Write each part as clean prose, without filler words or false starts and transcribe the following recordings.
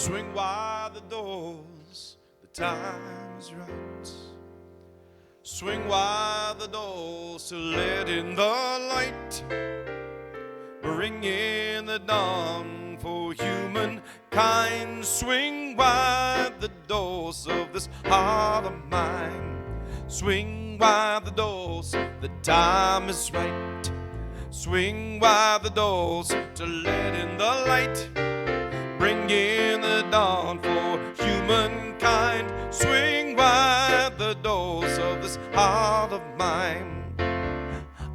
Swing wide the doors, the time is right. Swing wide the doors to let in the light. Bring in the dawn for humankind. Swing wide the doors of this heart of mine. Swing wide the doors, the time is right. Swing wide the doors to let in the light. Bring in the dawn for humankind. Swing wide the doors of this heart of mine.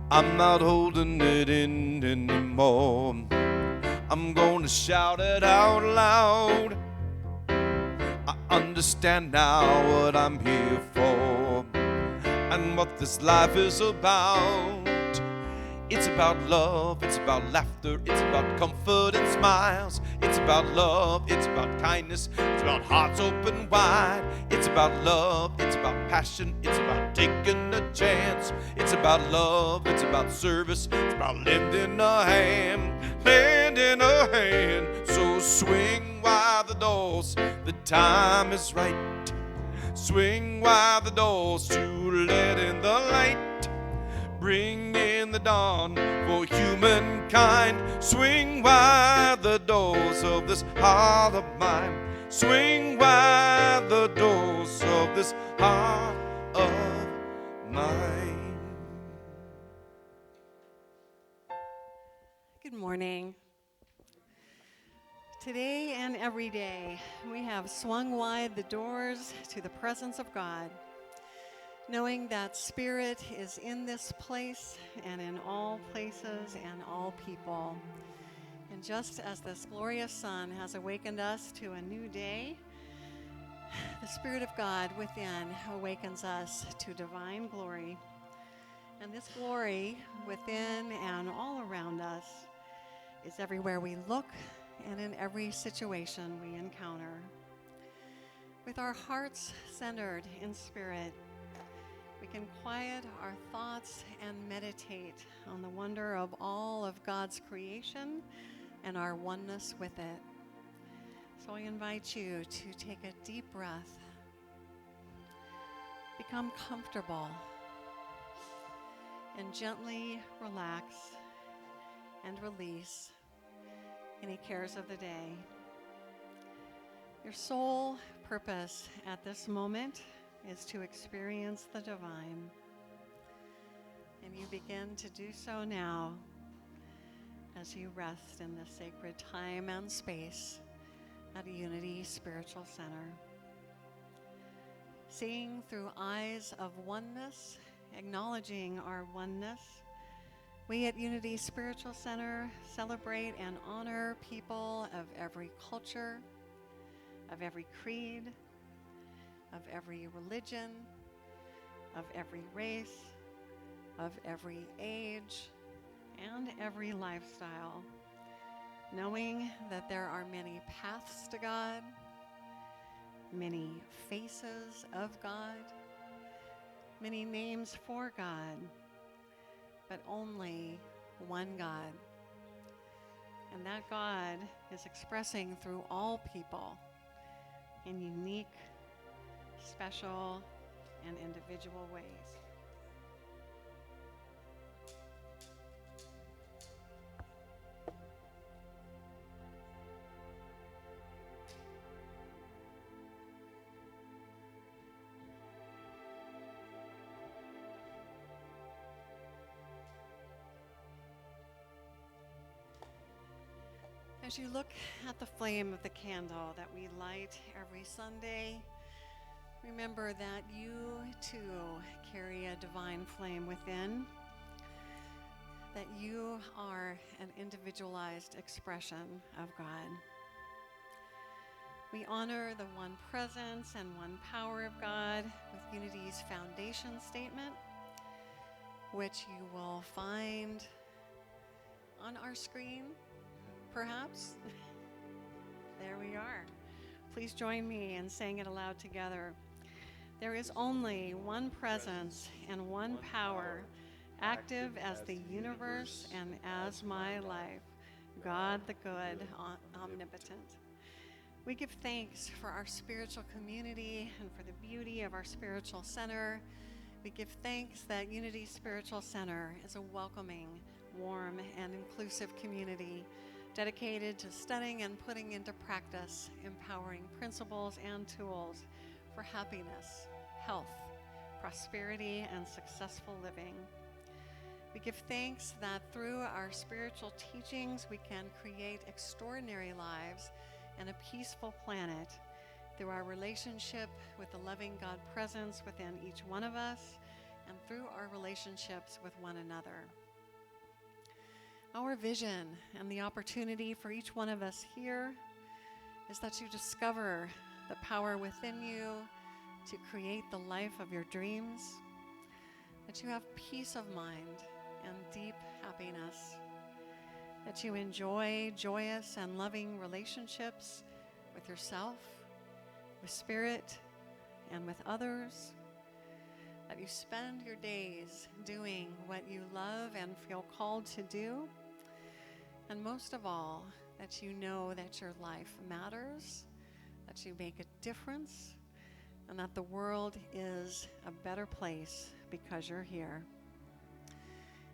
I'm not holding it in anymore. I'm gonna shout it out loud. I understand now what I'm here for and what this life is about. It's about love, it's about laughter, it's about comfort and smiles. It's about love, it's about kindness, it's about hearts open wide. It's about love, it's about passion, it's about taking a chance. It's about love, it's about service, it's about lending a hand, lending a hand. So swing wide the doors, the time is right. Swing wide the doors to let in the light. Bring in the dawn for humankind. Swing wide the doors of this heart of mine. Swing wide the doors of this heart of mine. Good morning. Today and every day, we have swung wide the doors to the presence of God, knowing that Spirit is in this place and in all places and all people. And just as this glorious sun has awakened us to a new day, the Spirit of God within awakens us to divine glory. And this glory within and all around us is everywhere we look and in every situation we encounter. With our hearts centered in Spirit, we can quiet our thoughts and meditate on the wonder of all of God's creation and our oneness with it. So I invite you to take a deep breath, become comfortable, and gently relax and release any cares of the day. Your sole purpose at this moment is to experience the divine. And you begin to do so now as you rest in this sacred time and space at Unity Spiritual Center. Seeing through eyes of oneness, acknowledging our oneness, we at Unity Spiritual Center celebrate and honor people of every culture, of every creed, of every religion, of every race, of every age, and every lifestyle, knowing that there are many paths to God, many faces of God, many names for God, but only one God. And that God is expressing through all people in unique, special, and individual ways. As you look at the flame of the candle that we light every Sunday, remember that you too carry a divine flame within, that you are an individualized expression of God. We honor the one presence and one power of God with Unity's foundation statement, which you will find on our screen, perhaps. There we are. Please join me in saying it aloud together. There is only one presence and one power, active as the universe and as my life, God the good, omnipotent. We give thanks for our spiritual community and for the beauty of our spiritual center. We give thanks that Unity Spiritual Center is a welcoming, warm, and inclusive community dedicated to studying and putting into practice empowering principles and tools for happiness, health, prosperity, and successful living. We give thanks that through our spiritual teachings we can create extraordinary lives and a peaceful planet through our relationship with the loving God presence within each one of us and through our relationships with one another. Our vision and the opportunity for each one of us here is that you discover the power within you to create the life of your dreams, that you have peace of mind and deep happiness, that you enjoy joyous and loving relationships with yourself, with spirit, and with others, that you spend your days doing what you love and feel called to do, and most of all, that you know that your life matters, that you make a difference, and that the world is a better place because you're here.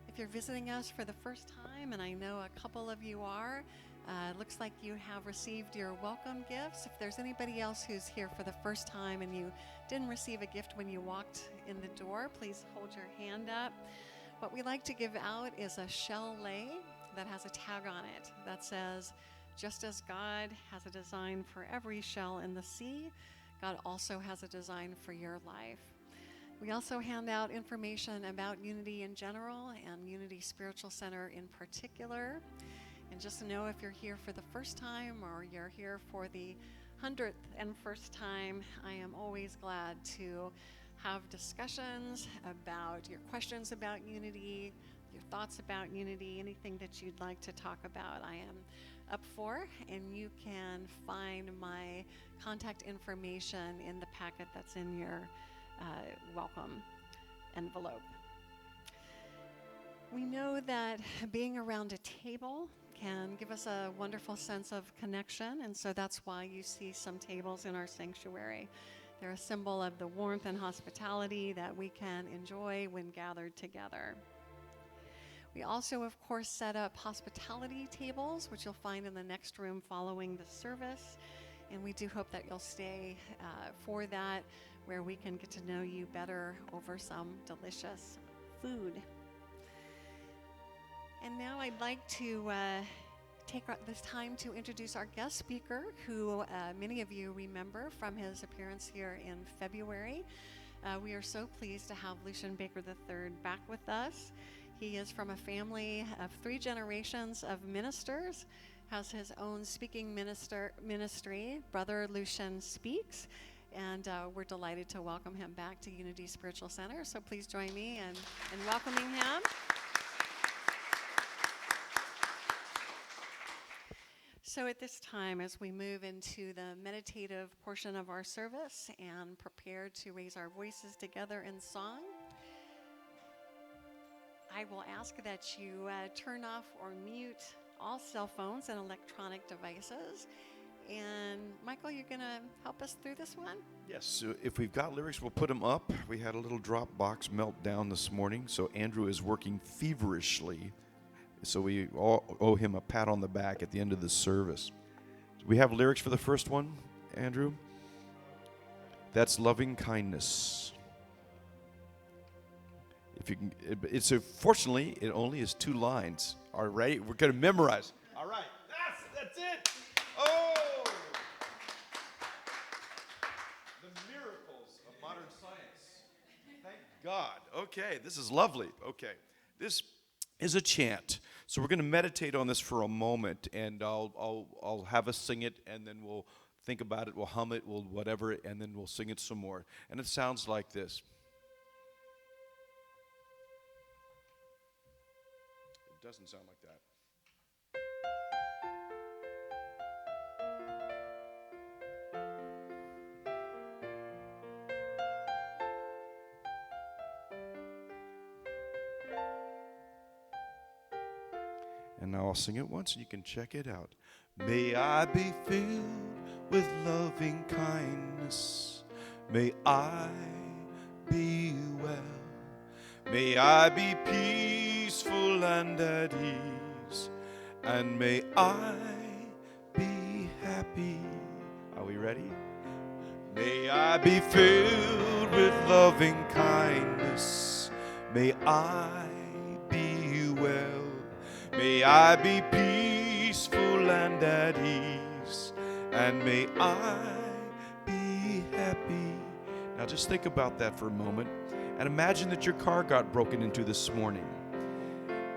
If you're visiting us for the first time, and I know a couple of you are, it looks like you have received your welcome gifts. If there's anybody else who's here for the first time and you didn't receive a gift when you walked in the door, please hold your hand up. What we like to give out is a shell lei that has a tag on it that says, just as God has a design for every shell in the sea, God also has a design for your life. We also hand out information about Unity in general and Unity Spiritual Center in particular. And just to know if you're here for the first time or you're here for the 100th and first time, I am always glad to have discussions about your questions about Unity, your thoughts about Unity, anything that you'd like to talk about. I am up for, and you can find my contact information in the packet that's in your welcome envelope. We know that being around a table can give us a wonderful sense of connection, and so that's why you see some tables in our sanctuary. They're a symbol of the warmth and hospitality that we can enjoy when gathered together. We also, of course, set up hospitality tables, which you'll find in the next room following the service, and we do hope that you'll stay for that, where we can get to know you better over some delicious food. And now I'd like to take this time to introduce our guest speaker, who many of you remember from his appearance here in February. We are so pleased to have Luchan Baker III back with us. He is from a family of 3 generations of ministers, has his own speaking ministry, Brother Luchan Speaks, and we're delighted to welcome him back to Unity Spiritual Center. So please join me in welcoming him. So at this time, as we move into the meditative portion of our service and prepare to raise our voices together in song, I will ask that you turn off or mute all cell phones and electronic devices. And Michael, you're going to help us through this one? Yes, so if we've got lyrics, we'll put them up. We had a little Dropbox meltdown this morning, so Andrew is working feverishly. So we all owe him a pat on the back at the end of the service. We have lyrics for the first one, Andrew. That's loving kindness. If you can, fortunately, it only is 2 lines. All right, we're going to memorize. All right, that's it. Oh, the miracles of modern science. Thank God. Okay, this is lovely. Okay, this is a chant. So we're going to meditate on this for a moment, and I'll have us sing it, and then we'll think about it, we'll hum it, we'll whatever, and then we'll sing it some more. And it sounds like this. It doesn't sound like that. And now I'll sing it once, and you can check it out. May I be filled with loving kindness. May I be well. May I be peaceful and at ease. And may I be happy. Are we ready? May I be filled with loving kindness. May I be well. May I be peaceful and at ease. And may I be happy. Now just think about that for a moment. And imagine that your car got broken into this morning.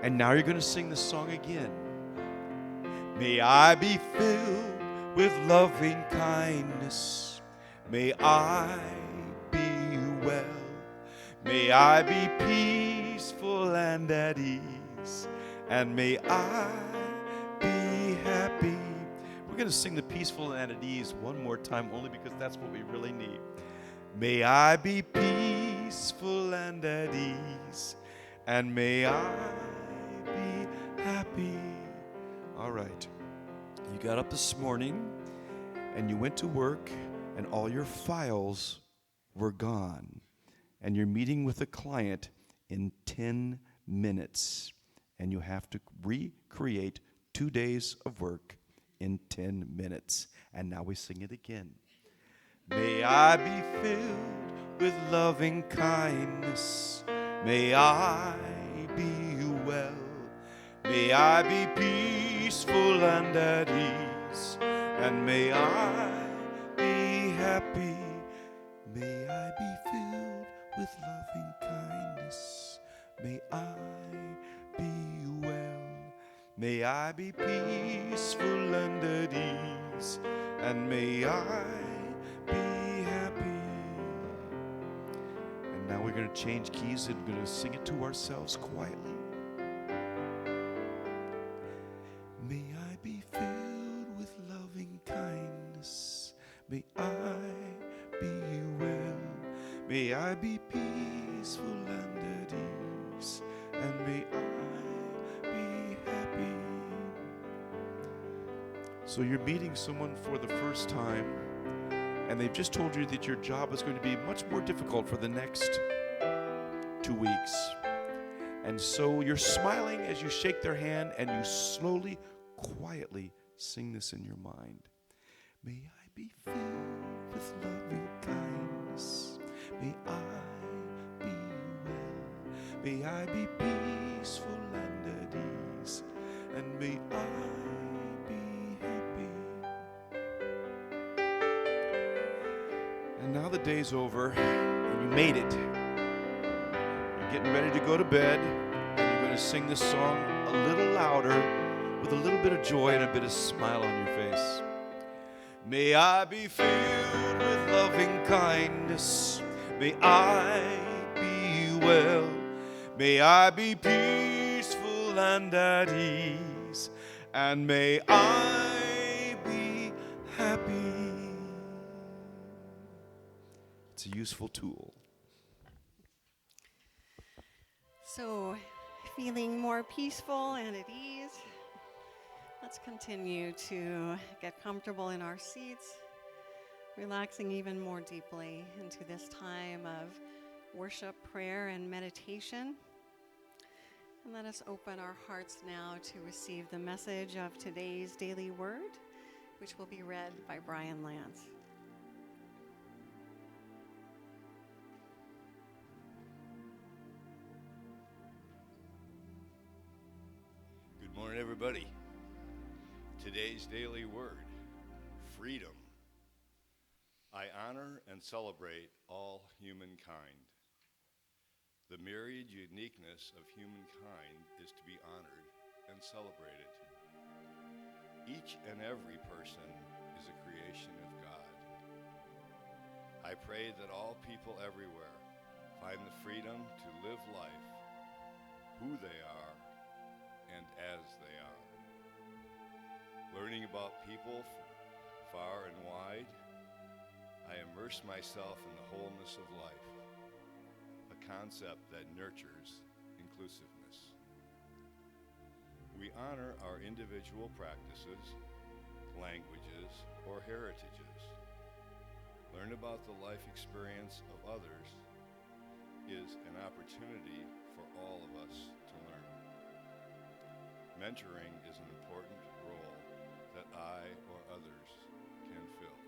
And now you're going to sing the song again. May I be filled with loving kindness. May I be well. May I be peaceful and at ease. And may I be happy. We're going to sing the peaceful and at ease one more time, only because that's what we really need. May I be peaceful and at ease. And may I be happy. All right. You got up this morning and you went to work and all your files were gone. And you're meeting with a client in 10 minutes. And you have to recreate 2 days of work in 10 minutes. And now we sing it again. May I be filled with loving kindness. May I be well. May I be peaceful and at ease. And may I be happy. May I be filled with loving kindness. May I be well. May I be peaceful and at ease. And may I be happy. And now we're going to change keys and we're going to sing it to ourselves quietly. May I be filled with loving kindness. May I be well. May I be peaceful and at ease. And may I be happy. So you're meeting someone for the first time, and they've just told you that your job is going to be much more difficult for the next 2 weeks. And so you're smiling as you shake their hand, and you slowly, quietly sing this in your mind. May I be filled with loving kindness. May I be well. May I be peaceful and at ease. And may I be happy. And now the day's over, and you made it. You're getting ready to go to bed, and you're going to sing this song a little louder, with a little bit of joy and a bit of smile on your face. May I be filled with loving kindness. May I be well. May I be peaceful and at ease. And may I be happy. It's a useful tool. So, feeling more peaceful and at ease, let's continue to get comfortable in our seats, relaxing even more deeply into this time of worship, prayer, and meditation. And let us open our hearts now to receive the message of today's daily word, which will be read by Brian Lance. Good morning, everybody. Today's daily word, freedom. I honor and celebrate all humankind. The myriad uniqueness of humankind is to be honored and celebrated. Each and every person is a creation of God. I pray that all people everywhere find the freedom to live life who they are and as they are. Learning about people far and wide, I immerse myself in the wholeness of life, a concept that nurtures inclusiveness. We honor our individual practices languages, or heritages. Learn about the life experience of others is an opportunity for all of us to learn. Mentoring is an important role that I or others can fill.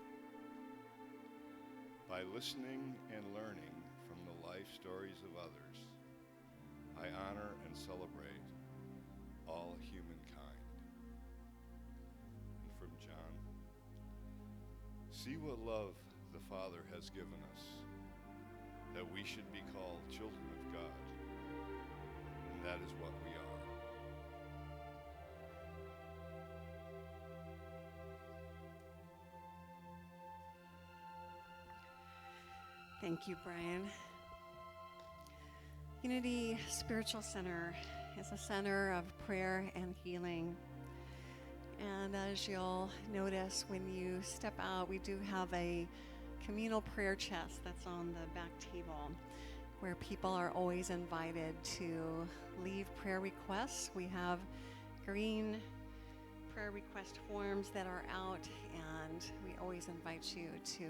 By listening and learning from the life stories of others, I honor and celebrate all humankind. And from John, see what love the Father has given us, that we should be called children of God, and that is what we are. Thank you, Brian. Unity Spiritual Center is a center of prayer and healing. And as you'll notice when you step out, we do have a communal prayer chest that's on the back table where people are always invited to leave prayer requests. We have green prayer request forms that are out, and we always invite you to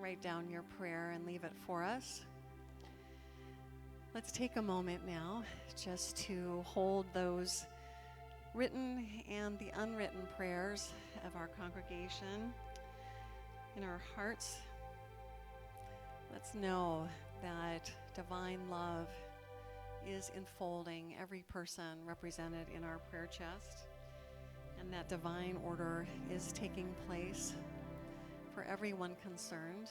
write down your prayer and leave it for us. Let's take a moment now just to hold those written and the unwritten prayers of our congregation in our hearts. Let's know that divine love is enfolding every person represented in our prayer chest, and that divine order is taking place for everyone concerned.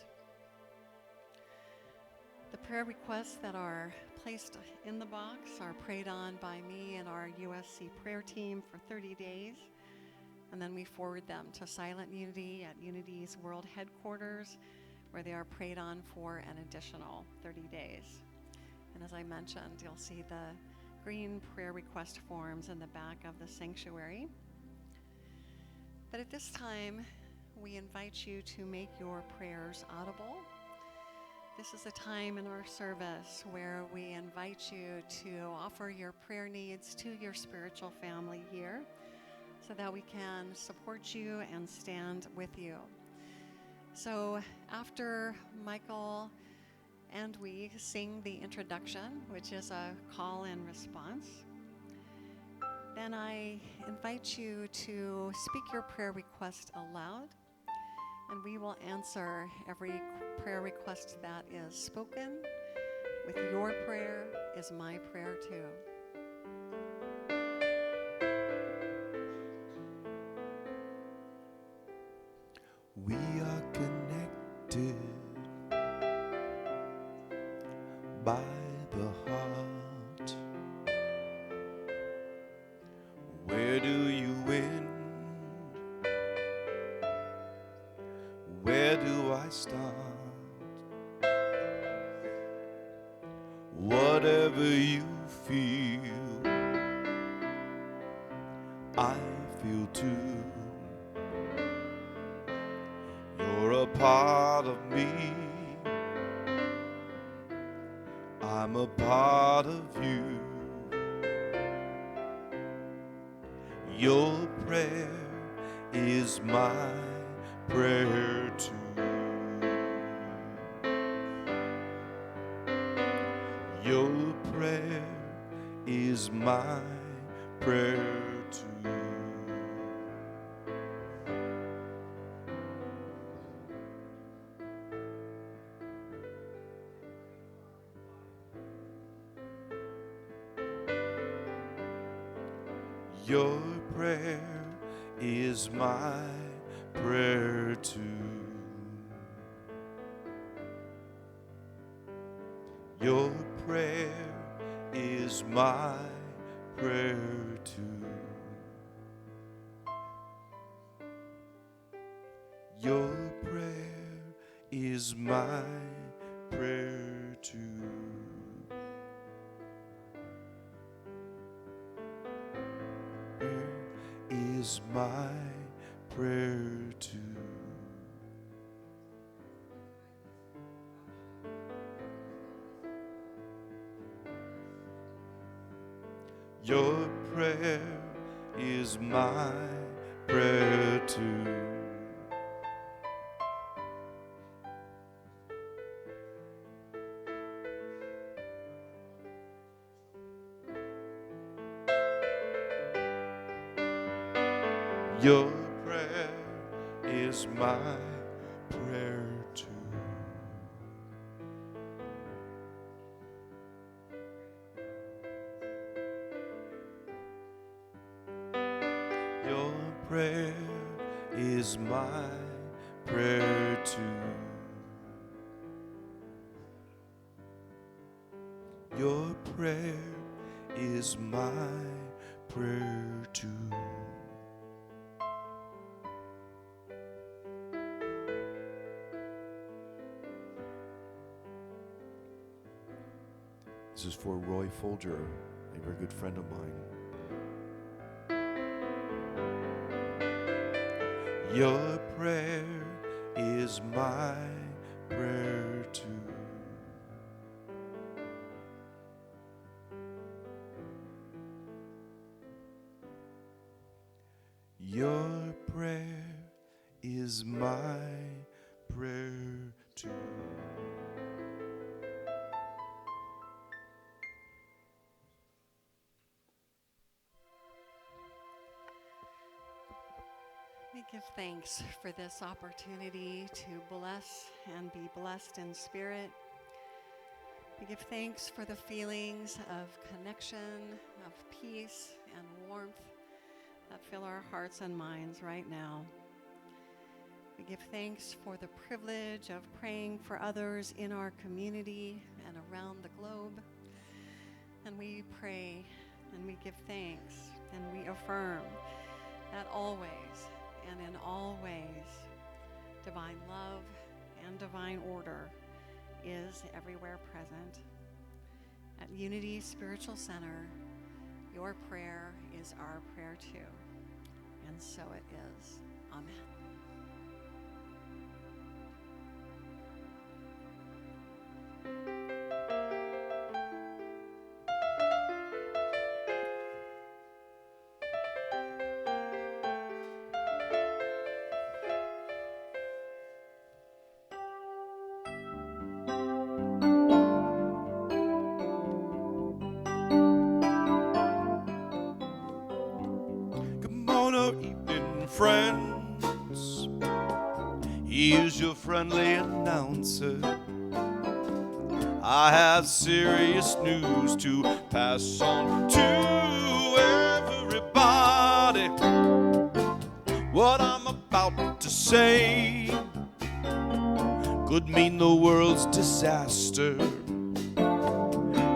The prayer requests that are placed in the box are prayed on by me and our USC prayer team for 30 days, and then we forward them to Silent Unity at Unity's World Headquarters, where they are prayed on for an additional 30 days. And as I mentioned, you'll see the green prayer request forms in the back of the sanctuary. But at this time, we invite you to make your prayers audible. This is a time in our service where we invite you to offer your prayer needs to your spiritual family here so that we can support you and stand with you. So after Michael and we sing the introduction, which is a call and response, then I invite you to speak your prayer request aloud, and we will answer every prayer request that is spoken. With your prayer is my prayer too. We are connected by the heart. Where do you end? Where do I start? Whatever you feel, I feel too. You're a part of me, I'm a part of you. Your prayer is my prayer too. Your prayer is my prayer too. Your prayer is my prayer too. Your prayer is my prayer too. Your prayer is my prayer too. Is my prayer too. Your prayer is my prayer too. Your prayer is my prayer too. Your prayer is my prayer too. Your prayer is my prayer too. This is for Roy Folger, a very good friend of mine. Your prayer is my prayer too. Your prayer is my prayer too. We give thanks for this opportunity to bless and be blessed in spirit. We give thanks for the feelings of connection, of peace and warmth that fill our hearts and minds right now. We give thanks for the privilege of praying for others in our community and around the globe. And we pray and we give thanks and we affirm that always and in all ways, divine love and divine order is everywhere present. At Unity Spiritual Center, your prayer is our prayer too. And so it is. Amen. Evening, friends. Here's your friendly announcer. I have serious news to pass on to everybody. What I'm about to say could mean the world's disaster,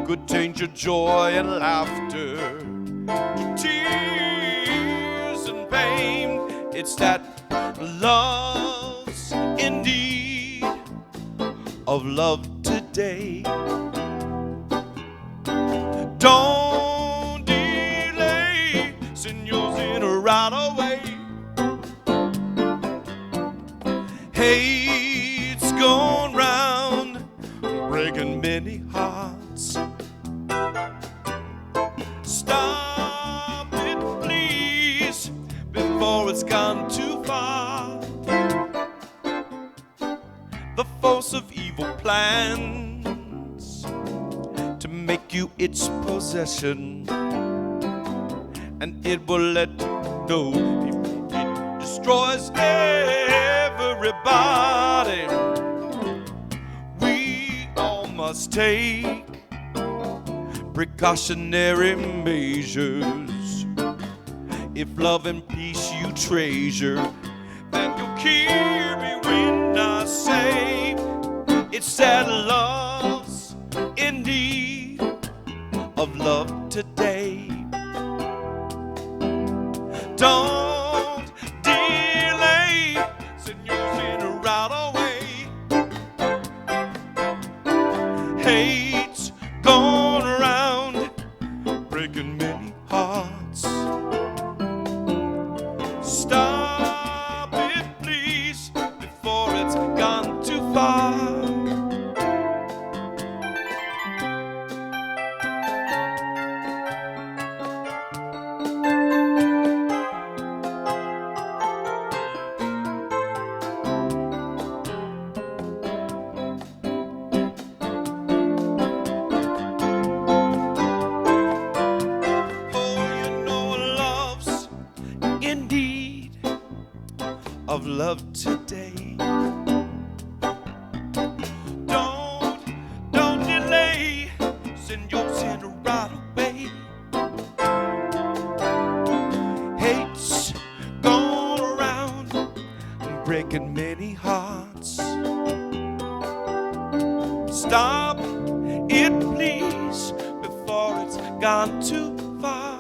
could change your joy and laughter to tears and pain. It's that love's in need of love today. Don't delay, send yours in right away. Hate's gone round, breaking many hearts. Stop it, please, before it's gone too far. The force of evil plans to make you its possession, and it will let you know if it destroys everybody. We all must take precautionary measures. If love and peace you treasure, then you'll hear me when I say it's that love's in need of love today. Don't delay, send yours in right away. Hate's gone around, breaking many hearts. Stop it, please, before it's gone too far. of love today. Don't delay, send your sinner right away. Hate's gone around and breaking many hearts. Stop it, please, before it's gone too far.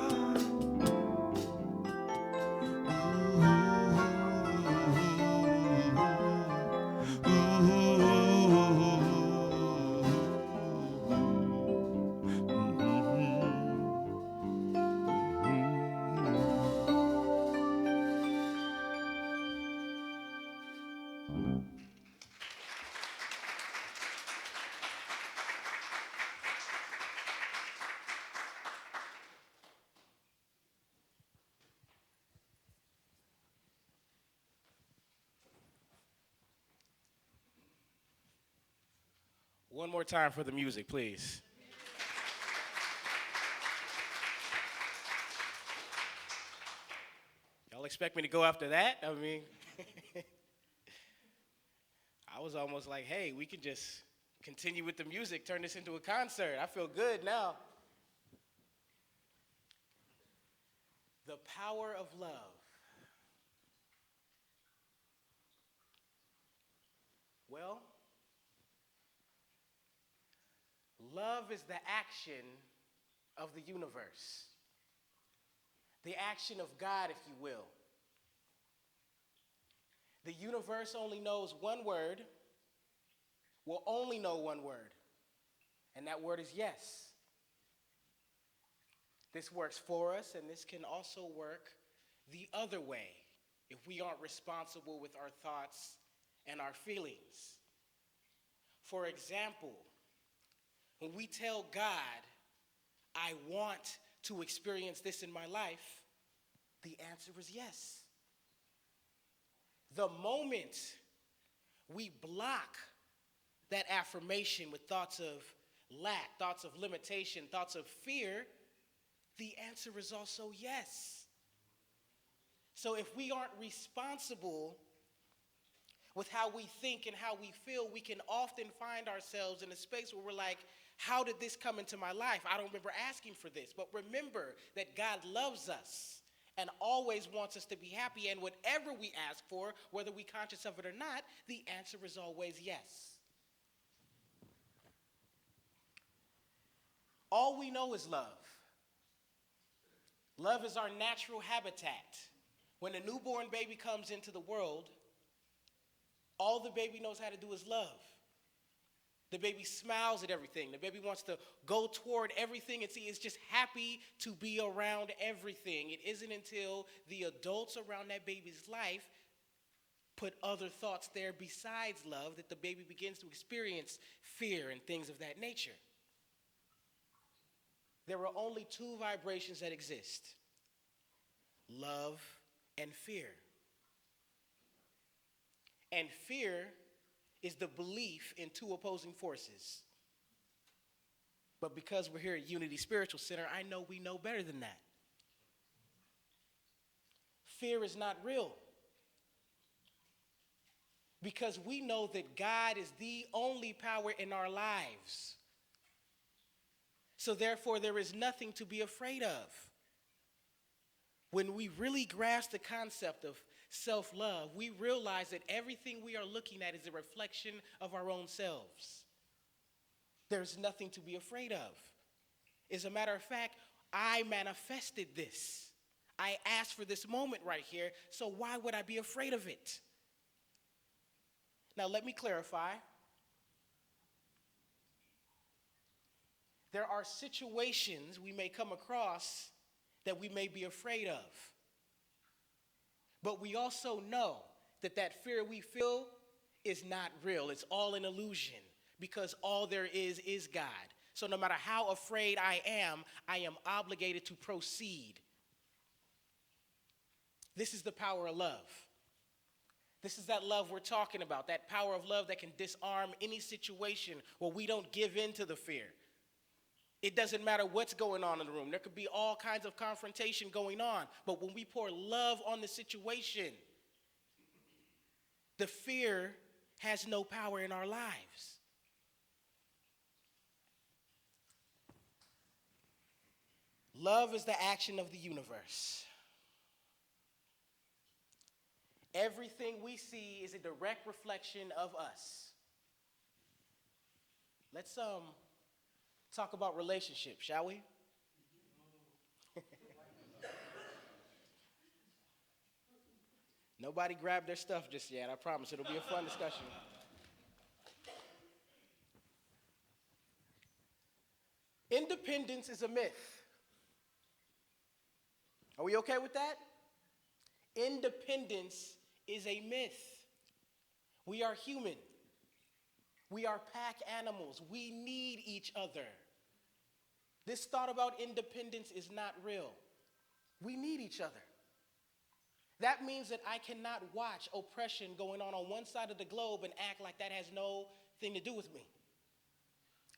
One more time for the music, please. Y'all expect me to go after that? I mean, I was almost like, hey, we can just continue with the music, turn this into a concert. I feel good now. The power of love. Well, love is the action of the universe. The action of God, if you will. The universe only knows one word, will only know one word, and that word is yes. This works for us, and this can also work the other way if we aren't responsible with our thoughts and our feelings. For example, when we tell God, I want to experience this in my life, the answer is yes. The moment we block that affirmation with thoughts of lack, thoughts of limitation, thoughts of fear, the answer is also yes. So if we aren't responsible with how we think and how we feel, we can often find ourselves in a space where we're like, how did this come into my life? I don't remember asking for this. But remember that God loves us and always wants us to be happy. And whatever we ask for, whether we're conscious of it or not, the answer is always yes. All we know is love. Love is our natural habitat. When a newborn baby comes into the world, all the baby knows how to do is love. The baby smiles at everything. The baby wants to go toward everything and see. It's just happy to be around everything. It isn't until the adults around that baby's life put other thoughts there besides love that the baby begins to experience fear and things of that nature. There are only two vibrations that exist: love and fear. And fear is the belief in two opposing forces. But because we're here at Unity Spiritual Center, I know we know better than that. Fear is not real. Because we know that God is the only power in our lives. So therefore, there is nothing to be afraid of. When we really grasp the concept of self-love, we realize that everything we are looking at is a reflection of our own selves. There's nothing to be afraid of. As a matter of fact, I manifested this. I asked for this moment right here, so why would I be afraid of it? Now, let me clarify. There are situations we may come across that we may be afraid of. But we also know that that fear we feel is not real. It's all an illusion because all there is God. So no matter how afraid I am obligated to proceed. This is the power of love. This is that love we're talking about, that power of love that can disarm any situation where we don't give in to the fear. It doesn't matter what's going on in the room. There could be all kinds of confrontation going on. But when we pour love on the situation, the fear has no power in our lives. Love is the action of the universe. Everything we see is a direct reflection of us. Let's talk about relationships, shall we? Nobody grabbed their stuff just yet. I promise it'll be a fun discussion. Independence is a myth. Are we okay with that? Independence is a myth. We are human. We are pack animals. We need each other. This thought about independence is not real. We need each other. That means that I cannot watch oppression going on one side of the globe and act like that has nothing to do with me.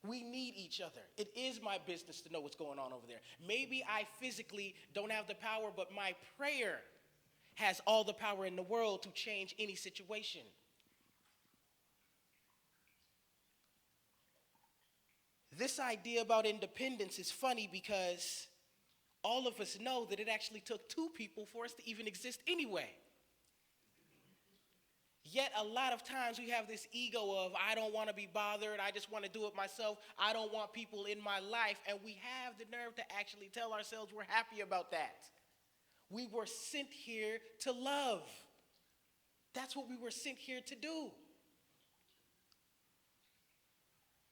We need each other. It is my business to know what's going on over there. Maybe I physically don't have the power, but my prayer has all the power in the world to change any situation. This idea about independence is funny because all of us know that it actually took two people for us to even exist anyway. Yet a lot of times we have this ego of, I don't want to be bothered, I just want to do it myself, I don't want people in my life, and we have the nerve to actually tell ourselves we're happy about that. We were sent here to love. That's what we were sent here to do.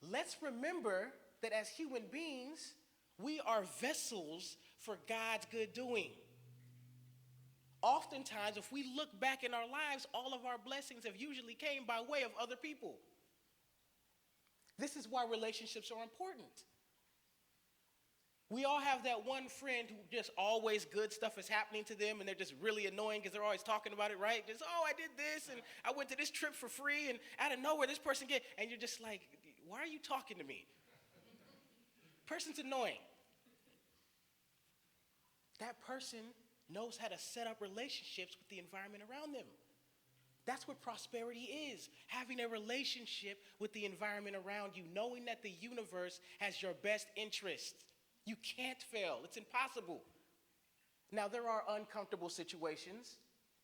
Let's remember that as human beings, we are vessels for God's good doing. Oftentimes, if we look back in our lives, all of our blessings have usually came by way of other people. This is why relationships are important. We all have that one friend who just always good stuff is happening to them and they're just really annoying because they're always talking about it, right? Just, oh, I did this and I went to this trip for free and out of nowhere this person and you're just like, why are you talking to me? Person's annoying. That person knows how to set up relationships with the environment around them. That's what prosperity is, having a relationship with the environment around you, knowing that the universe has your best interests. You can't fail. It's impossible. Now, there are uncomfortable situations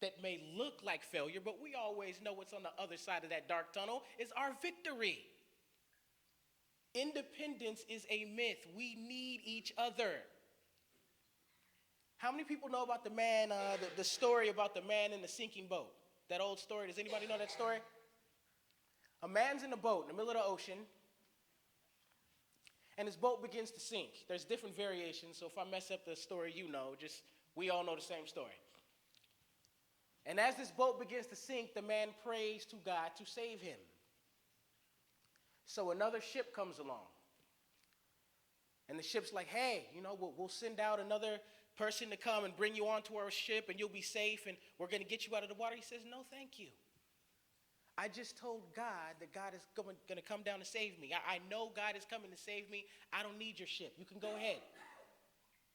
that may look like failure, but we always know what's on the other side of that dark tunnel is our victory. Independence is a myth. We need each other. How many people know about the man, the story about the man in the sinking boat? That old story. Does anybody know that story? A man's in a boat in the middle of the ocean, and his boat begins to sink. There's different variations, so if I mess up the story, we all know the same story. And as this boat begins to sink, the man prays to God to save him. So another ship comes along. And the ship's like, hey, we'll send out another person to come and bring you onto our ship and you'll be safe and we're going to get you out of the water. He says, no, thank you. I just told God that God is going to come down to save me. I know God is coming to save me. I don't need your ship. You can go ahead.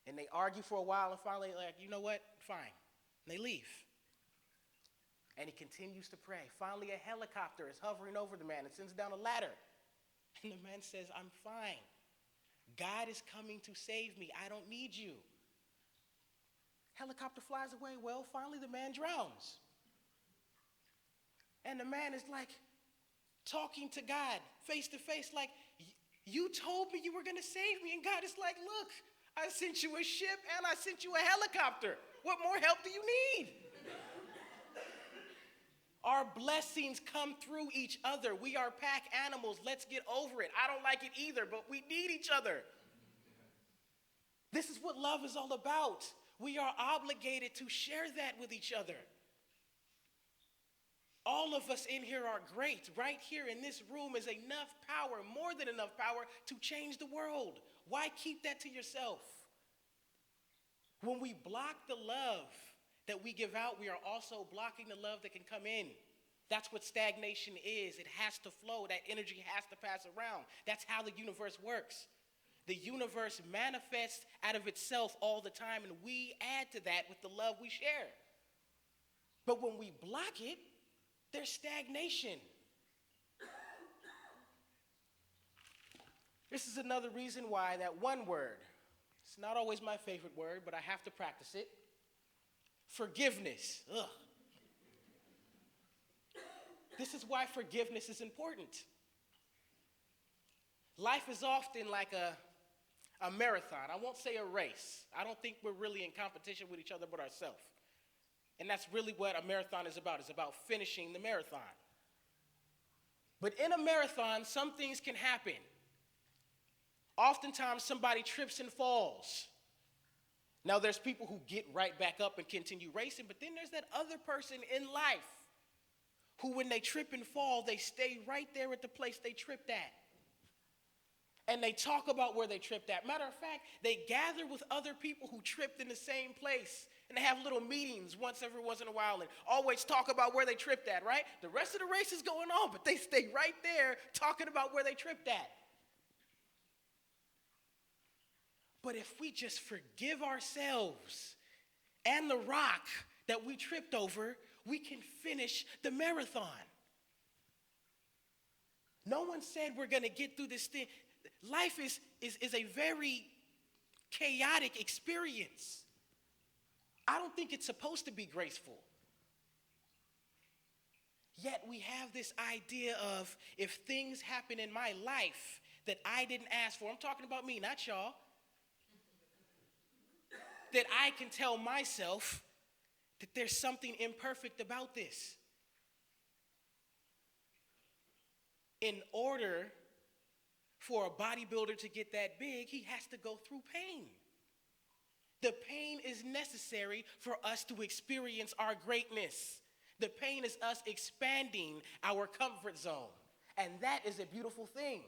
And they argue for a while and finally like, you know what? Fine. And they leave. And he continues to pray. Finally, a helicopter is hovering over the man and sends down a ladder. And the man says, I'm fine. God is coming to save me. I don't need you. Helicopter flies away. Well, finally the man drowns. And the man is like talking to God face to face like, you told me you were going to save me. And God is like, look, I sent you a ship and I sent you a helicopter. What more help do you need? Our blessings come through each other. We are pack animals. Let's get over it. I don't like it either, but we need each other. This is what love is all about. We are obligated to share that with each other. All of us in here are great. Right here in this room is enough power, more than enough power, to change the world. Why keep that to yourself? When we block the love that we give out, we are also blocking the love that can come in. That's what stagnation is. It has to flow. That energy has to pass around. That's how the universe works. The universe manifests out of itself all the time, and we add to that with the love we share. But when we block it, There's stagnation. This is another reason why that one word, it's not always my favorite word, but I have to practice it. Forgiveness. Ugh. This is why forgiveness is important. Life is often like a marathon. I won't say a race. I don't think we're really in competition with each other but ourselves. And that's really what a marathon is about. It's about finishing the marathon. But in a marathon, some things can happen. Oftentimes, somebody trips and falls. Now, there's people who get right back up and continue racing, but then there's that other person in life who, when they trip and fall, they stay right there at the place they tripped at. And they talk about where they tripped at. Matter of fact, they gather with other people who tripped in the same place. And they have little meetings every once in a while and always talk about where they tripped at, right? The rest of the race is going on, but they stay right there talking about where they tripped at. But if we just forgive ourselves and the rock that we tripped over, we can finish the marathon. No one said we're going to get through this thing. Life is a very chaotic experience. I don't think it's supposed to be graceful. Yet we have this idea of if things happen in my life that I didn't ask for, I'm talking about me, not y'all, that I can tell myself that there's something imperfect about this. In order for a bodybuilder to get that big, he has to go through pain. The pain is necessary for us to experience our greatness. The pain is us expanding our comfort zone. And that is a beautiful thing.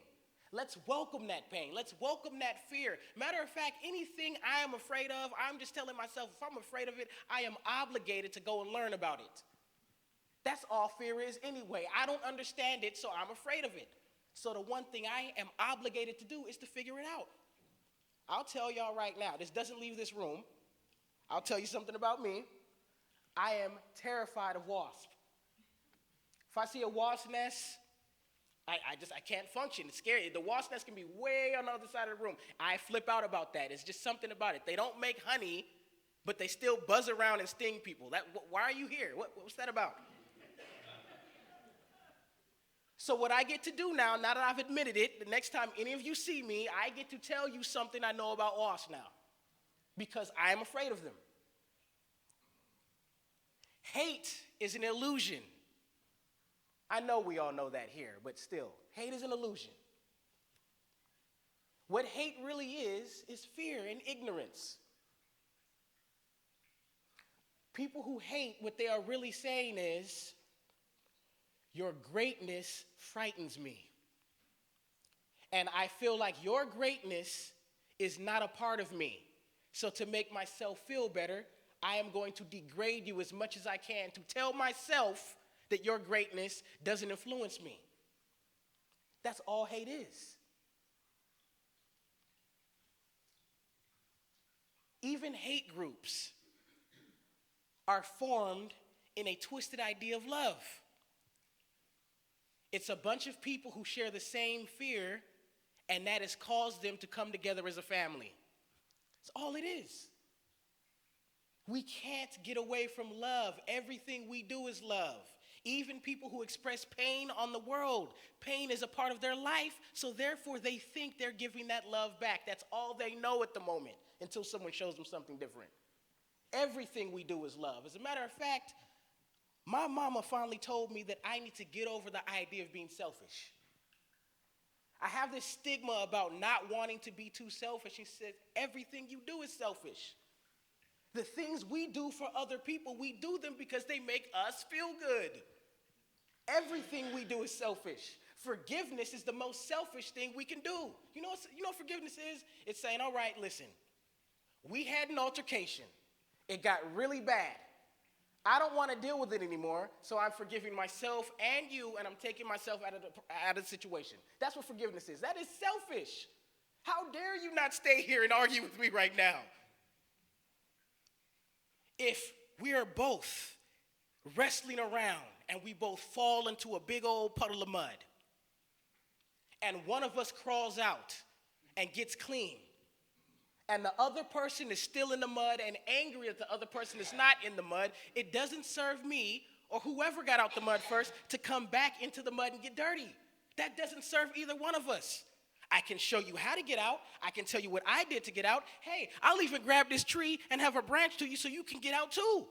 Let's welcome that pain. Let's welcome that fear. Matter of fact, anything I am afraid of, I'm just telling myself, if I'm afraid of it, I am obligated to go and learn about it. That's all fear is anyway. I don't understand it, so I'm afraid of it. So the one thing I am obligated to do is to figure it out. I'll tell y'all right now, this doesn't leave this room. I'll tell you something about me. I am terrified of wasps. If I see a wasp nest, I can't function. It's scary. The wasp nest can be way on the other side of the room. I flip out about that. It's just something about it. They don't make honey, but they still buzz around and sting people. Why are you here? What's that about? So what I get to do now that I've admitted it, the next time any of you see me, I get to tell you something I know about wasps now. Because I am afraid of them. Hate is an illusion. I know we all know that here, but still, hate is an illusion. What hate really is fear and ignorance. People who hate, what they are really saying is, your greatness frightens me. And I feel like your greatness is not a part of me. So to make myself feel better, I am going to degrade you as much as I can to tell myself that your greatness doesn't influence me. That's all hate is. Even hate groups are formed in a twisted idea of love. It's a bunch of people who share the same fear, and that has caused them to come together as a family. That's all it is. We can't get away from love. Everything we do is love. Even people who express pain on the world, pain is a part of their life, so therefore they think they're giving that love back. That's all they know at the moment until someone shows them something different. Everything we do is love. As a matter of fact, my mama finally told me that I need to get over the idea of being selfish. I have this stigma about not wanting to be too selfish. She said, everything you do is selfish. The things we do for other people, we do them because they make us feel good. Everything we do is selfish. Forgiveness is the most selfish thing we can do. You know what forgiveness is? It's saying, all right, listen, we had an altercation. It got really bad. I don't want to deal with it anymore, so I'm forgiving myself and you, and I'm taking myself out of the situation. That's what forgiveness is. That is selfish. How dare you not stay here and argue with me right now? If we are both wrestling around and we both fall into a big old puddle of mud. And one of us crawls out and gets clean. And the other person is still in the mud and angry that the other person is not in the mud. It doesn't serve me or whoever got out the mud first to come back into the mud and get dirty. That doesn't serve either one of us. I can show you how to get out. I can tell you what I did to get out. Hey, I'll even grab this tree and have a branch to you so you can get out too.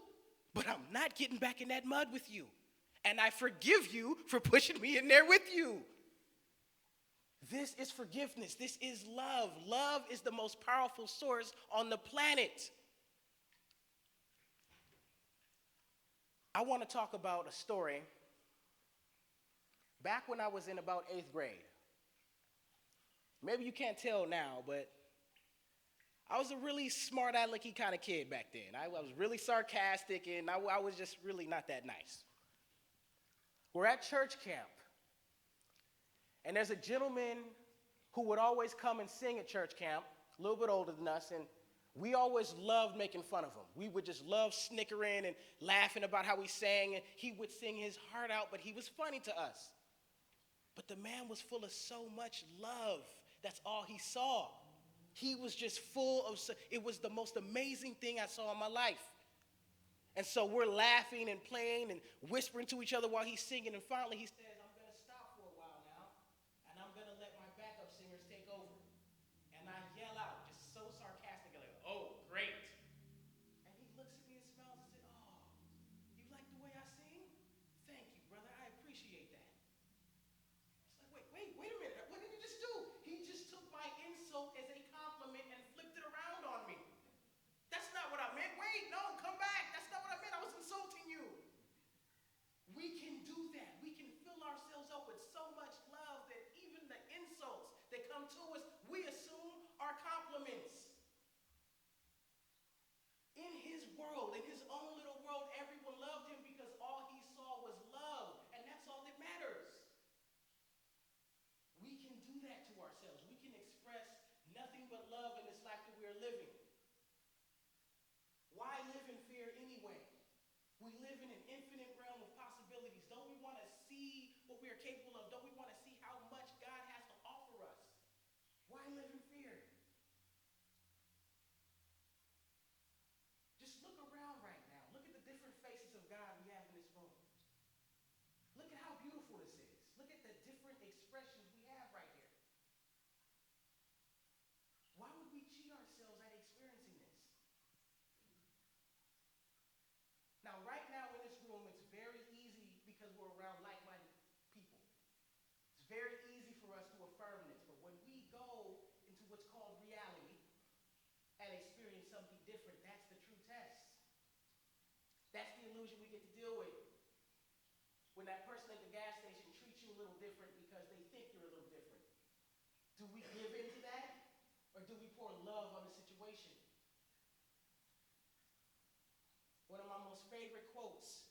But I'm not getting back in that mud with you. And I forgive you for pushing me in there with you. This is forgiveness. This is love. Love is the most powerful source on the planet. I want to talk about a story back when I was in about 8th grade. Maybe you can't tell now, but I was a really smart alecky kind of kid back then. I was really sarcastic, and I was just really not that nice. We're at church camp, and there's a gentleman who would always come and sing at church camp, a little bit older than us, and we always loved making fun of him. We would just love snickering and laughing about how he sang, and he would sing his heart out, but he was funny to us. But the man was full of so much love. That's all he saw. He was just full of, it was the most amazing thing I saw in my life. And so we're laughing and playing and whispering to each other while he's singing, and finally he says, I'm going to stop for a while now, and I'm going to let my backup singers take over. And I yell out, just so sarcastic, like, oh, great. And he looks at me and smiles and says, oh, you like the way I sing? Thank you, brother, I appreciate that. It's like, wait a minute, what did he just do? He just took my insult as a compliment and flipped it around on me. That's not what I meant. Wait, no, come back. That's not what I meant. I was insulting you. We can do that. We can fill ourselves up with so much love that even the insults that come to us, we assume are compliments. In his world, in his own little world, everyone loved him because all he saw was love, and that's all that matters. We can do that to ourselves. We can express nothing but love in this life that we are living. Why live in fear anyway? We live in an infinite realm of possibilities. Don't we want to see what we are capable of? Don't we want to see how much God has to offer us? Why live in fear? Just look around right now. Look at the different faces of God we have in this room. Look at how beautiful this is. Look at the different expressions we have right here. Why would we cheat ourselves at experiencing this? Now, right now in this room, it's very easy because we're around like-minded people. It's very easy for us to affirm this. But when we go into what's called reality and experience something different, that's the true test. That's the illusion we get to deal with. When that person at the gas station treats you a little different because they think you're a little different. Do we give into that? Or do we pour love on the situation? One of my most favorite quotes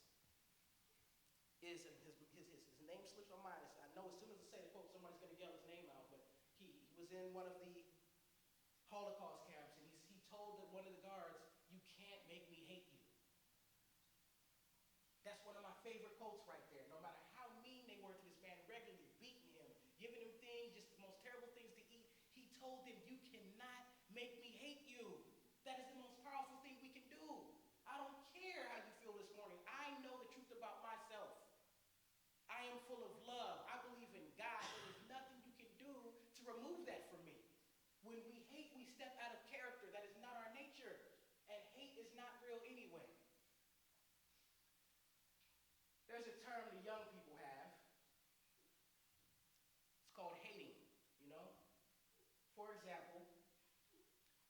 is, his name slips my mind. I know as soon as I say the quote, somebody's going to yell his name out, but he was in one of the Holocaust camps, and he told one of the guards, you can't make me hate you. That's one of my favorite quotes right there. No matter how mean they were to this man, regularly beating him, giving him things, just the most terrible things to eat, he told them, you cannot make me hate you. That is the most powerful thing we can do. I don't care how you feel this morning. I know the truth about myself. I am full of love. I believe in God. There is nothing you can do to remove that from me. When we hate, we step out of character. That is not our nature. And hate is not real anyway. There's a term the young people have. It's called hating, you know? For example,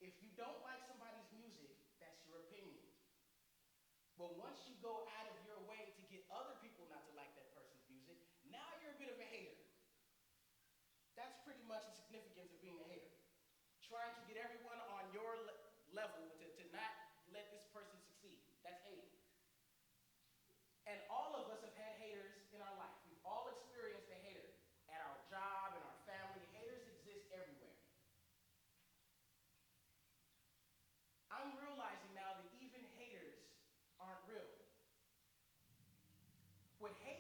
if you don't like somebody's music, that's your opinion. But once you go out of your way to get other people not to like that person's music, now you're a bit of a hater. That's pretty much the significance of being a hater. Trying to get everyone on your level to not let this person succeed. That's hating. And all of us have had haters in our life. We've all experienced a hater at our job, in our family. Haters exist everywhere. I'm realizing now that even haters aren't real. What haters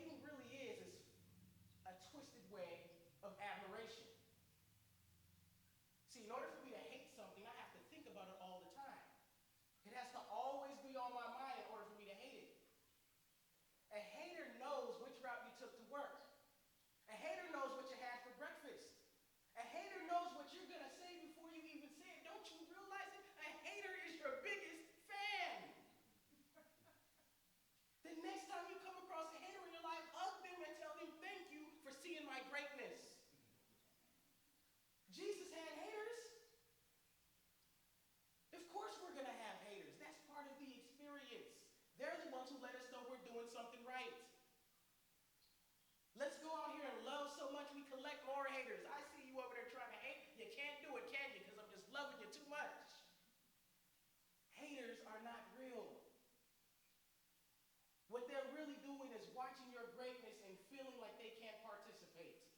collect more haters. I see you over there trying to hate. You can't do it, can you? Because I'm just loving you too much. Haters are not real. What they're really doing is watching your greatness and feeling like they can't participate.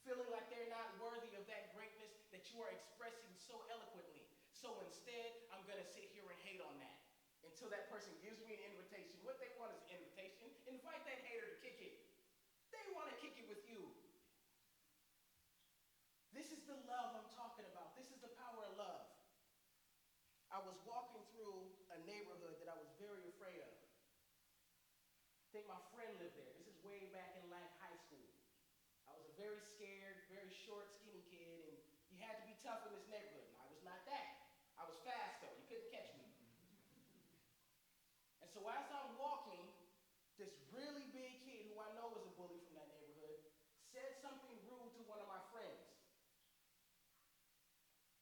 Feeling like they're not worthy of that greatness that you are expressing so eloquently. So instead, I'm going to sit here and hate on that until that person gives me an invitation. What they want is an invitation. Invite that hater to kick it. They want to kick it with you. This is the love I'm talking about. This is the power of love. I was walking through a neighborhood that I was very afraid of. I think my friend lived there. This is way back in like high school. I was a very scared, very short, skinny kid, and you had to be tough in this neighborhood. And I was not that. I was fast though. You couldn't catch me. And so as I'm walking, this really big kid who I know was a bully from that neighborhood said something rude to one of my friends.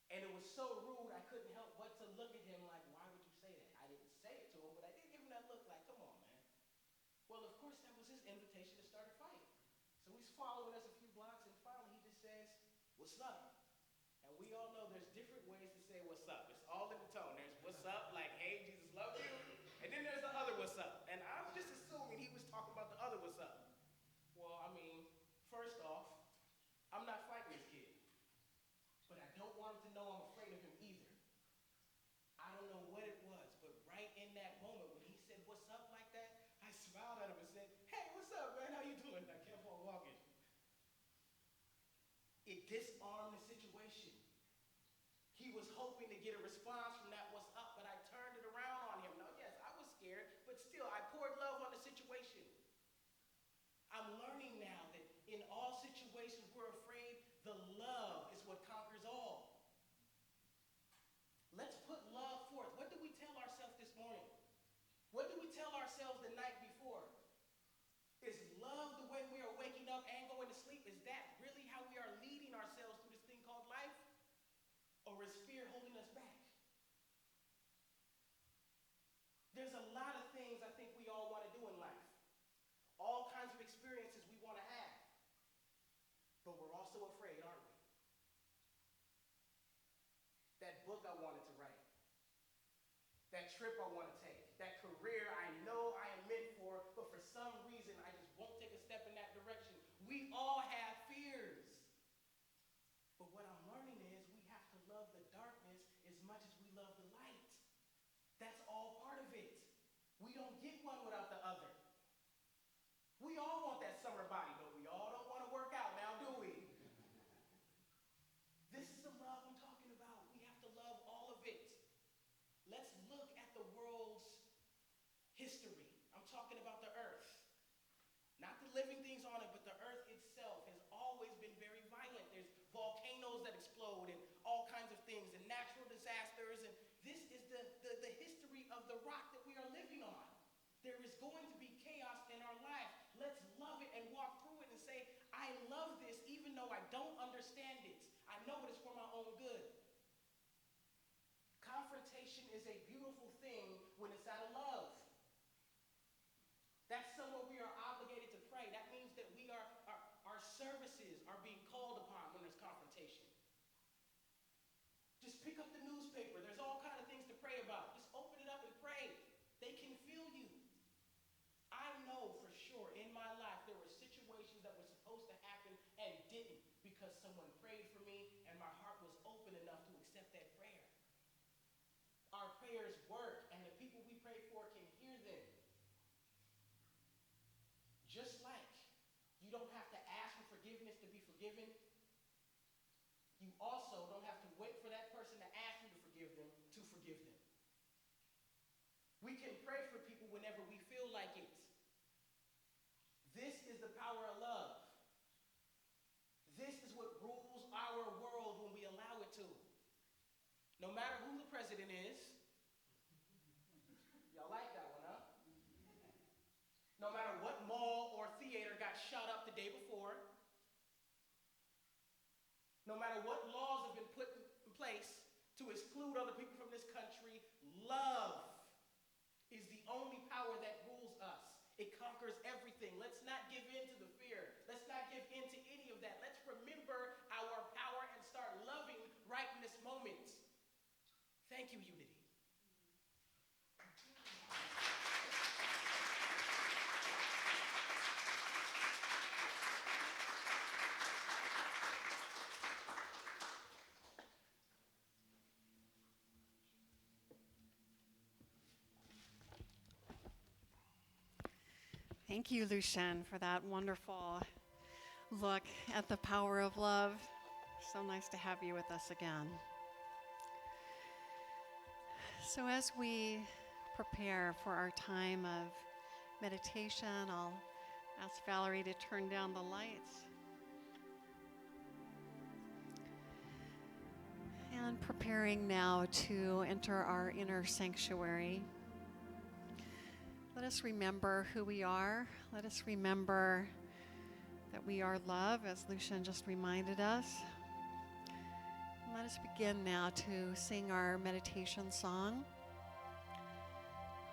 And it was so rude, I couldn't help but to look at him like, why would you say that? I didn't say it to him, but I did give him that look like, come on, man. Well, of course, that was his invitation to start a fight. So he's following us a few blocks, and finally he just says, what's up? And we all know there's different ways to say what's up. It's all in the tone. There's what's up, like, hey, Jesus loves you. And then there's the other what's up. And I was just assuming he was talking about the other what's up. Well, I mean, first off, I'm not fighting this kid. But I don't want him to know I'm afraid of him either. I don't know what it was, but right in that moment when he said what's up like that, I smiled at him and said, hey, what's up, man? How you doing? And I kept on walking. It disarmed the situation. He was hoping to get a response from that what's up, but I turned it around on him. Now, yes, I was scared, but still, I poured love on the situation. I'm learning now that in all situations we're afraid, the love is what conquers all. Let's put love forth. What do we tell ourselves this morning? What do we tell ourselves the night before? Is love the way we are waking up and going to sleep? Is that really how we are leading ourselves through this thing called life? Or is fear holding us back? There's a lot of things I think we all want to do in life. All kinds of experiences we want to have. But we're also afraid, aren't we? That book I wanted to write. That trip I want to take. That career I know I am meant for, but for some reason I just won't take a step in that direction. We all have fears. But what I'm learning is we have to love the darkness as much as we love the light. That's all part of it. We don't get one without the other. We all want that summer body, but we all don't want to work out now, do we? This is the love I'm talking about. We have to love all of it. Let's look at the world's history. I'm talking about the earth. Not the living things on it, but the earth itself has always been very violent. There's volcanoes that explode and all kinds of things and natural disasters. And this is the history of the rock that we are living on. There is going to be chaos in our life. Let's love it and walk through it and say, I love this even though I don't understand it. I know it is for my own good. Confrontation is a beautiful thing when it's out of love. That's somewhere we are obligated to pray. That means that our services are being called upon when there's confrontation. Just pick up the newspaper. There's all kinds of things to pray about. Just open it up and pray. They can feel you. I know for sure in my life there were situations that were supposed to happen and didn't because someone prayed for me and my heart was open enough to accept that prayer. Our prayers work and the people we pray for can hear them. Just like you don't have to ask for forgiveness to be forgiven, you also don't have to wait for that person to ask you to forgive them to forgive them. We can pray for people whenever we feel like it. This is the power of love. This is what rules our world when we allow it to. No matter who the president is, y'all like that one, huh? No matter what mall or theater got shot up the day before, no matter what laws have been put in place to exclude other people from this country, love is the only power that rules us. It conquers everything. Let's not give in to the fear. Let's not give in to any of that. Let's remember Thank you, Unity. Thank you, Luchan, for that wonderful look at the power of love. So nice to have you with us again. So as we prepare for our time of meditation, I'll ask Valerie to turn down the lights. And preparing now to enter our inner sanctuary. Let us remember who we are. Let us remember that we are love, as Luchan just reminded us. And let us begin now to sing our meditation song.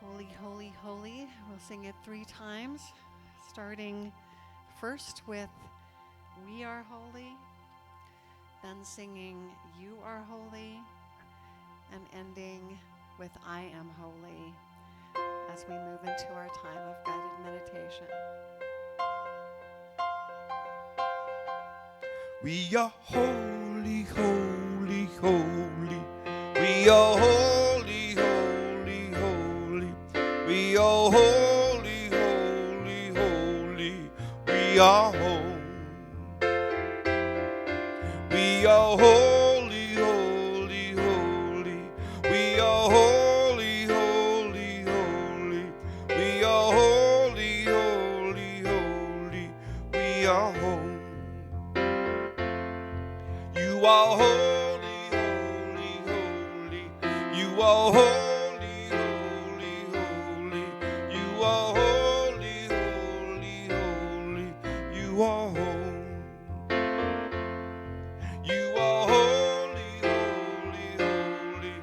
Holy, holy, holy. We'll sing it 3 times, starting first with We Are Holy, then singing You Are Holy, and ending with I Am Holy as we move into our time of guided meditation. We are holy, holy, holy. We are holy, holy, holy. We are holy, holy, holy. We are home. We are holy, holy, holy. We are holy, holy, holy. We are holy, holy, holy. We are home. You are holy, holy, holy. You are holy, holy, holy. You are holy, holy, holy. You are home. You are holy, holy, holy.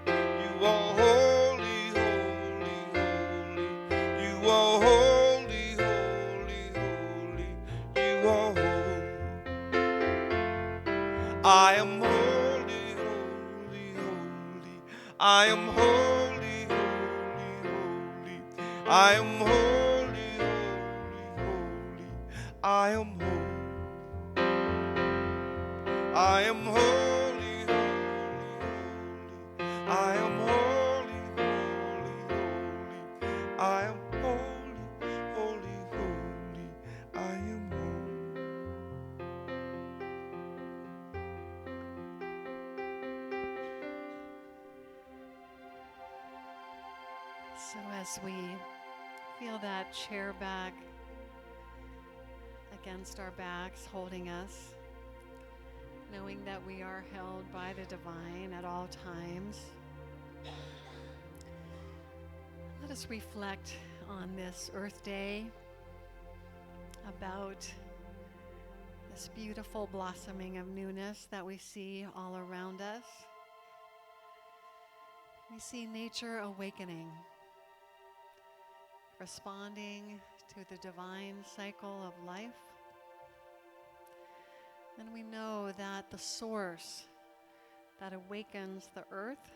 You are holy, holy, holy. You are holy, holy, holy. You are home. I am holy, holy, holy. I am holy, holy, holy. I am holy, holy, holy. I am holy. I am holy, holy, holy. I am holy, holy, holy. I am holy, holy, holy. I am holy. So as we feel that chair back against our backs holding us, knowing that we are held by the divine at all times, let us reflect on this Earth Day about this beautiful blossoming of newness that we see all around us. We see nature awakening, responding to the divine cycle of life. And we know that the source that awakens the earth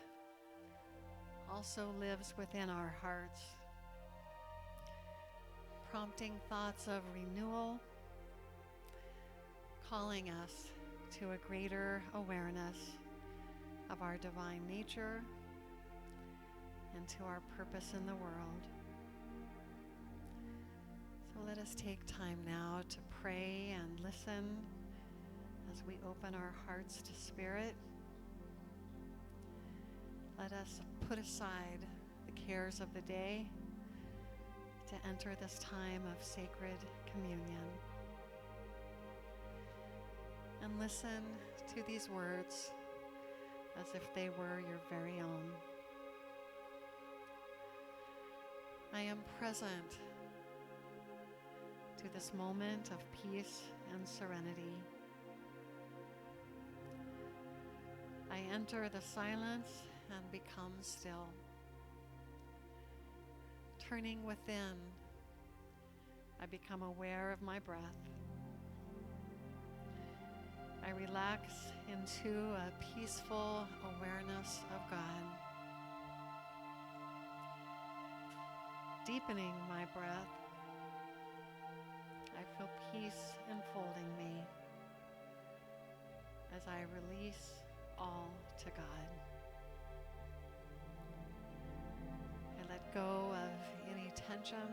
also lives within our hearts, prompting thoughts of renewal, calling us to a greater awareness of our divine nature and to our purpose in the world. So let us take time now to pray and listen as we open our hearts to Spirit. Let us put aside the cares of the day to enter this time of sacred communion. And listen to these words as if they were your very own. I am present to this moment of peace and serenity. I enter the silence and become still. Turning within, I become aware of my breath. I relax into a peaceful awareness of God. deepening my breath, I feel peace enfolding me as I release all to God. I let go of any tension,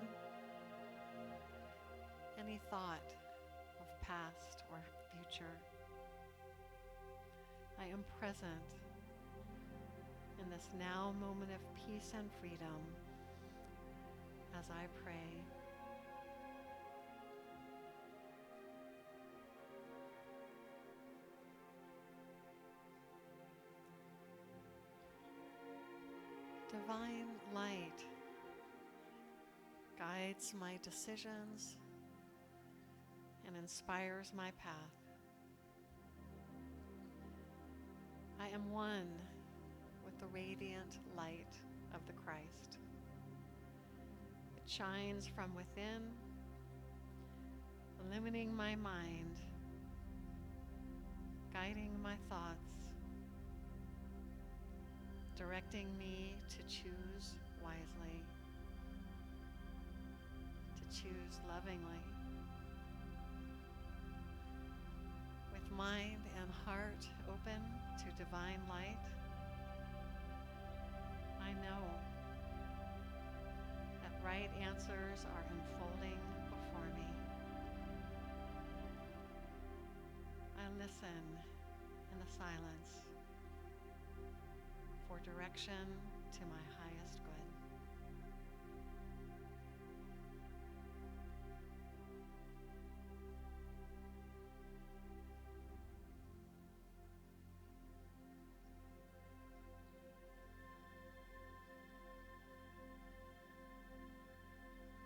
any thought of past or future. I am present in this now moment of peace and freedom as I pray. Divine light guides my decisions and inspires my path. I am one with the radiant light of the Christ. It shines from within, illumining my mind, guiding my thoughts, directing me to choose wisely, to choose lovingly. With mind and heart open to divine light, I know that right answers are unfolding before me. I listen in the silence for direction to my highest good.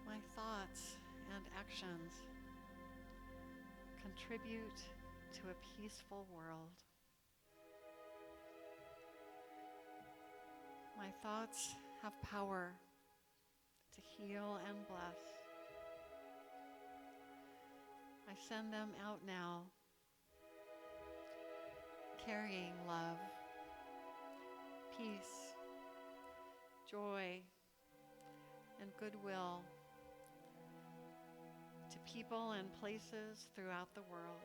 My thoughts and actions contribute to a peaceful world. My thoughts have power to heal and bless. I send them out now, carrying love, peace, joy, and goodwill to people and places throughout the world.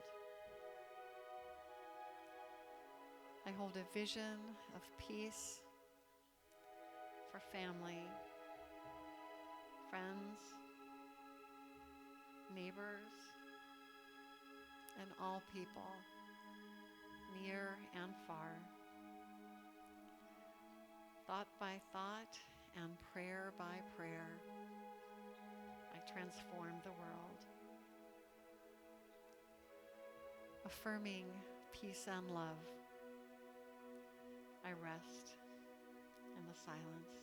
I hold a vision of peace for family, friends, neighbors, and all people, near and far. Thought by thought and prayer by prayer, I transform the world. Affirming peace and love, I rest in the silence.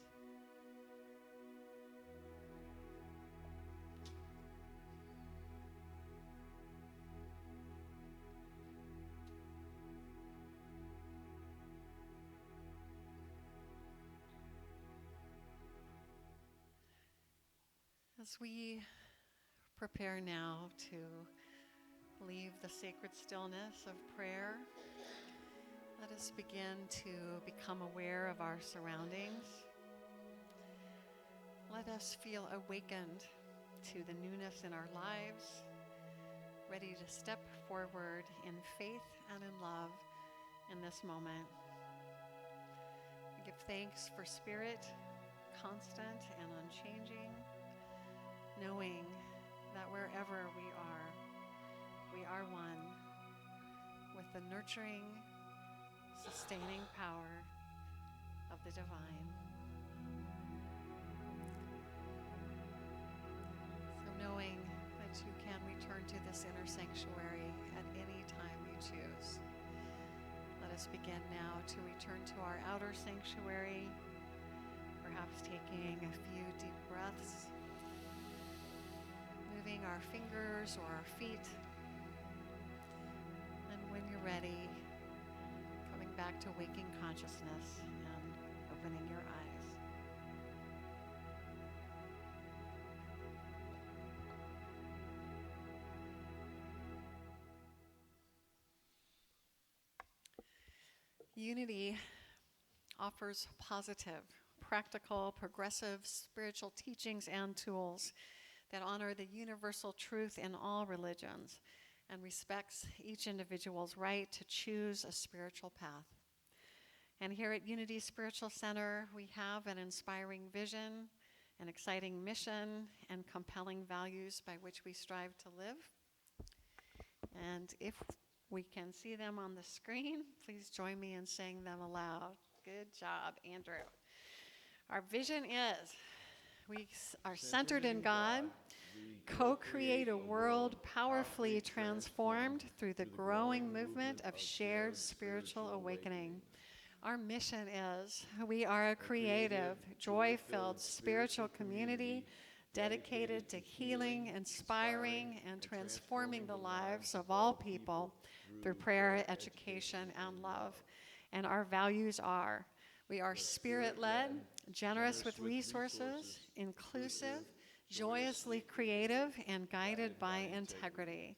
As we prepare now to leave the sacred stillness of prayer, let us begin to become aware of our surroundings. Let us feel awakened to the newness in our lives, ready to step forward in faith and in love in this moment. We give thanks for spirit, constant and unchanging, knowing that wherever we are one with the nurturing, sustaining power of the divine. So knowing that you can return to this inner sanctuary at any time you choose, let us begin now to return to our outer sanctuary, perhaps taking a few deep breaths, moving our fingers or our feet, and when you're ready, coming back to waking consciousness and opening your eyes. Unity offers positive practical, progressive spiritual teachings and tools that honor the universal truth in all religions and respects each individual's right to choose a spiritual path. And here at Unity Spiritual Center, we have an inspiring vision, an exciting mission, and compelling values by which we strive to live. And if we can see them on the screen, please join me in saying them aloud. Good job, Andrew. Our vision is we are centered in God, co-create a world powerfully transformed through the growing movement of shared spiritual awakening. Our mission is we are a creative, joy-filled spiritual community dedicated to healing, inspiring, and transforming the lives of all people through prayer, education, and love. And our values are we are spirit-led, generous with resources, inclusive, joyously creative, and guided by integrity.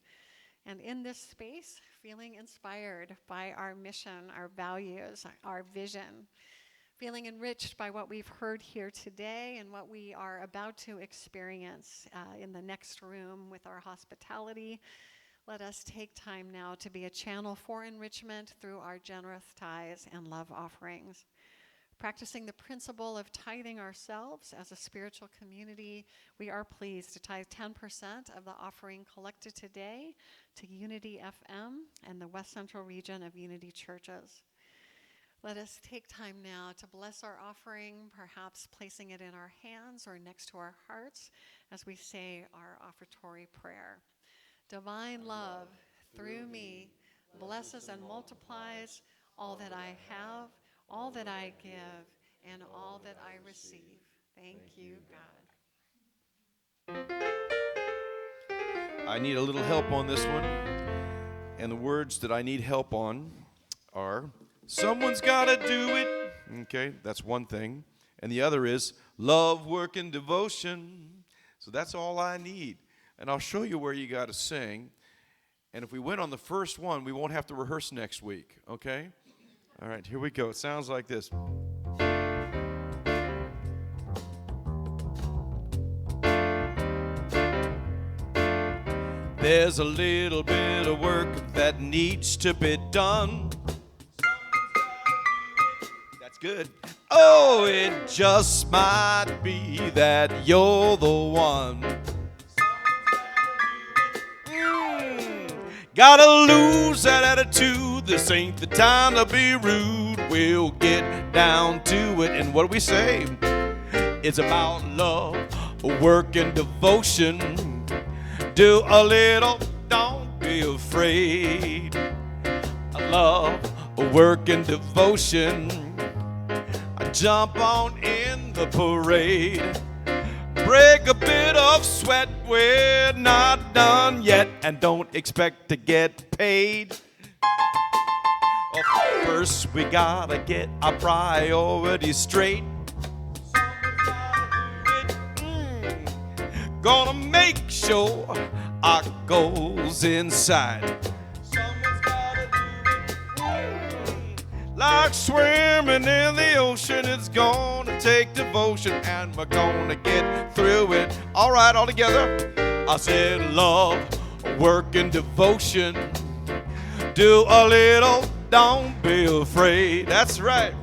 And in this space, feeling inspired by our mission, our values, our vision, feeling enriched by what we've heard here today and what we are about to experience in the next room with our hospitality, let us take time now to be a channel for enrichment through our generous tithes and love offerings. Practicing the principle of tithing ourselves as a spiritual community, we are pleased to tithe 10% of the offering collected today to Unity FM and the West Central region of Unity churches. Let us take time now to bless our offering, perhaps placing it in our hands or next to our hearts as we say our offertory prayer. Divine love, through me, blesses and multiplies all that I have, all that I give, and all that I receive. Thank you, God. I need a little help on this one. And the words that I need help on are, someone's got to do it. Okay, that's one thing. And the other is love, work, and devotion. So that's all I need. And I'll show you where you got to sing. And if we win on the first one, we won't have to rehearse next week, okay? All right, here we go. It sounds like this. There's a little bit of work that needs to be done. That's good. Oh, it just might be that you're the one. Gotta lose that attitude. This ain't the time to be rude. We'll get down to it. And what do we say? It's about love, work, and devotion. Do a little, don't be afraid. Love, work, and devotion. Jump on in the parade. Break a bit of sweat, we're not done yet, and don't expect to get paid. First we gotta get our priorities straight. Gonna make sure our goals inside. Like swimming in the ocean, it's gonna take devotion, and we're gonna get through it. All right, all together. I said love, work, and devotion. Do a little, don't be afraid. That's right.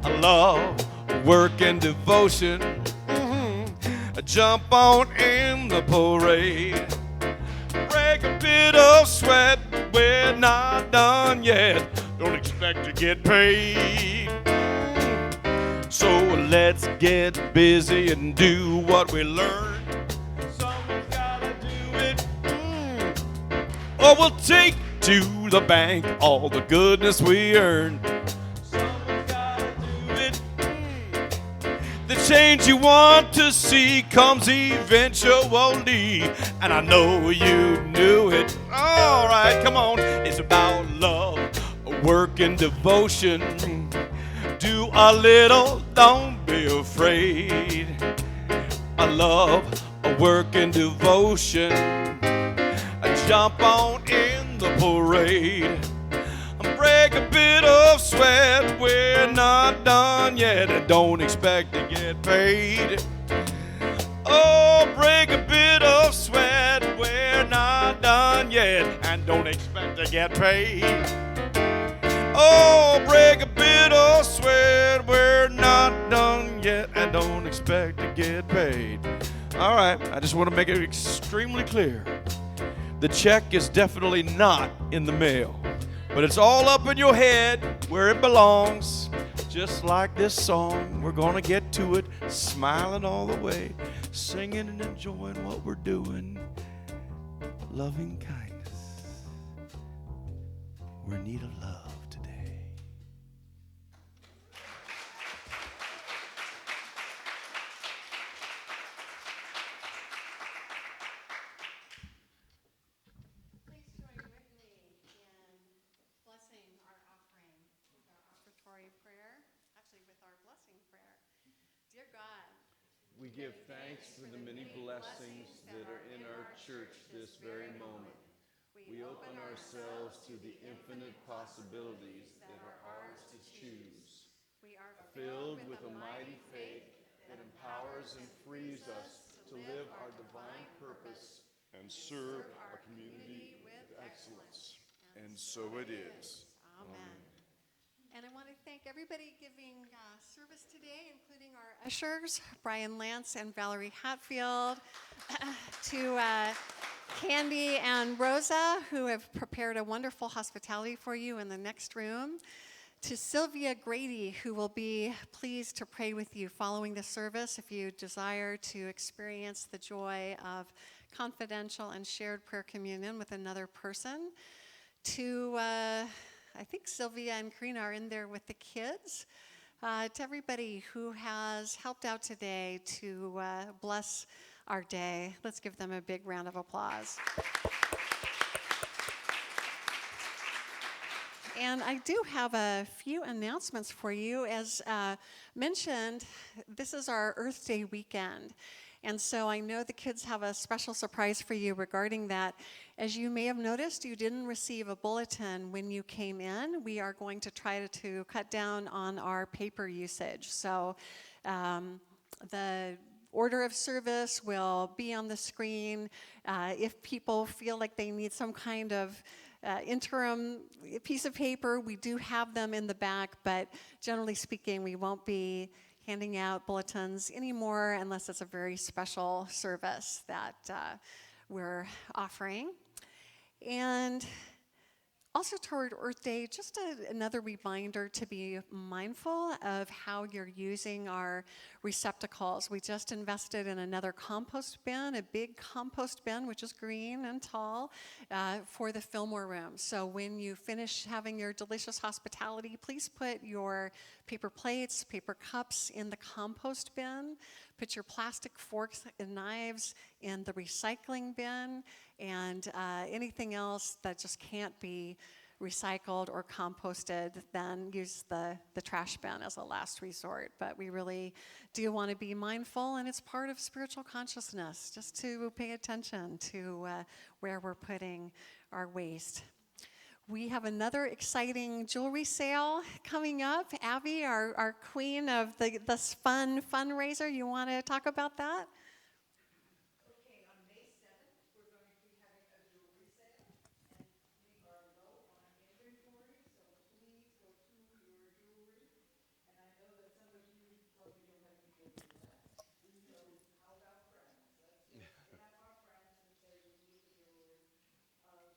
I love, work, and devotion. Jump on in the parade. Break a bit of sweat, we're not done yet. Don't expect to get paid. So let's get busy and do what we learn. Someone's gotta do it. Or we'll take to the bank all the goodness we earn. Someone's gotta do it. The change you want to see comes eventually, and I know you knew it. All right, come on. It's about love, work, and devotion. Do a little, don't be afraid. I love, work, and devotion. Jump on in the parade. Break break a bit of sweat. We're not done yet and don't expect to get paid. Oh, break a bit of sweat. We're not done yet and don't expect to get paid. Oh, break a bit of sweat. We're not done yet and don't expect to get paid. All right, I just want to make it extremely clear. The check is definitely not in the mail, but it's all up in your head where it belongs. Just like this song, we're going to get to it, smiling all the way, singing and enjoying what we're doing. Loving kindness. We're in need of love today. Please join with me in blessing our offering with our offertory prayer, actually with our blessing prayer. Dear God, We give thanks for the many blessings that are in our church this very moment. We open ourselves to the infinite possibilities that are ours to choose. we are Filled with a mighty faith that empowers and frees us to live our divine purpose and serve our community with excellence. And so it is. Amen. And I want to thank everybody giving service today, including our ushers, Brian Lance and Valerie Hatfield, to Candy and Rosa, who have prepared a wonderful hospitality for you in the next room, to Sylvia Grady, who will be pleased to pray with you following the service if you desire to experience the joy of confidential and shared prayer communion with another person, to I think Sylvia and Karina are in there with the kids. To everybody who has helped out today to bless our day, let's give them a big round of applause. And I do have a few announcements for you. As mentioned, this is our Earth Day weekend. And so I know the kids have a special surprise for you regarding that. As you may have noticed, you didn't receive a bulletin when you came in. We are going to try to cut down on our paper usage. So the order of service will be on the screen. If people feel like they need some kind of interim piece of paper, we do have them in the back, but generally speaking, we won't be handing out bulletins anymore unless it's a very special service that we're offering. And also toward Earth Day, just another reminder to be mindful of how you're using our receptacles. We just invested in another compost bin, a big compost bin, which is green and tall, for the Fillmore room. So when you finish having your delicious hospitality, please put your paper plates, paper cups in the compost bin. Put your plastic forks and knives in the recycling bin, and anything else that just can't be recycled or composted, then use the trash bin as a last resort. But we really do want to be mindful, and it's part of spiritual consciousness, just to pay attention to where we're putting our waste. We have another exciting jewelry sale coming up. Abby, our queen of this fun fundraiser, you want to talk about that? Okay, on May 7th, we're going to be having a jewelry sale, and we are low on inventory, so please go to your jewelry. And I know that some of you probably don't have any jewelry left, so how about friends? Let's hit up our friends and say we need the jewelry.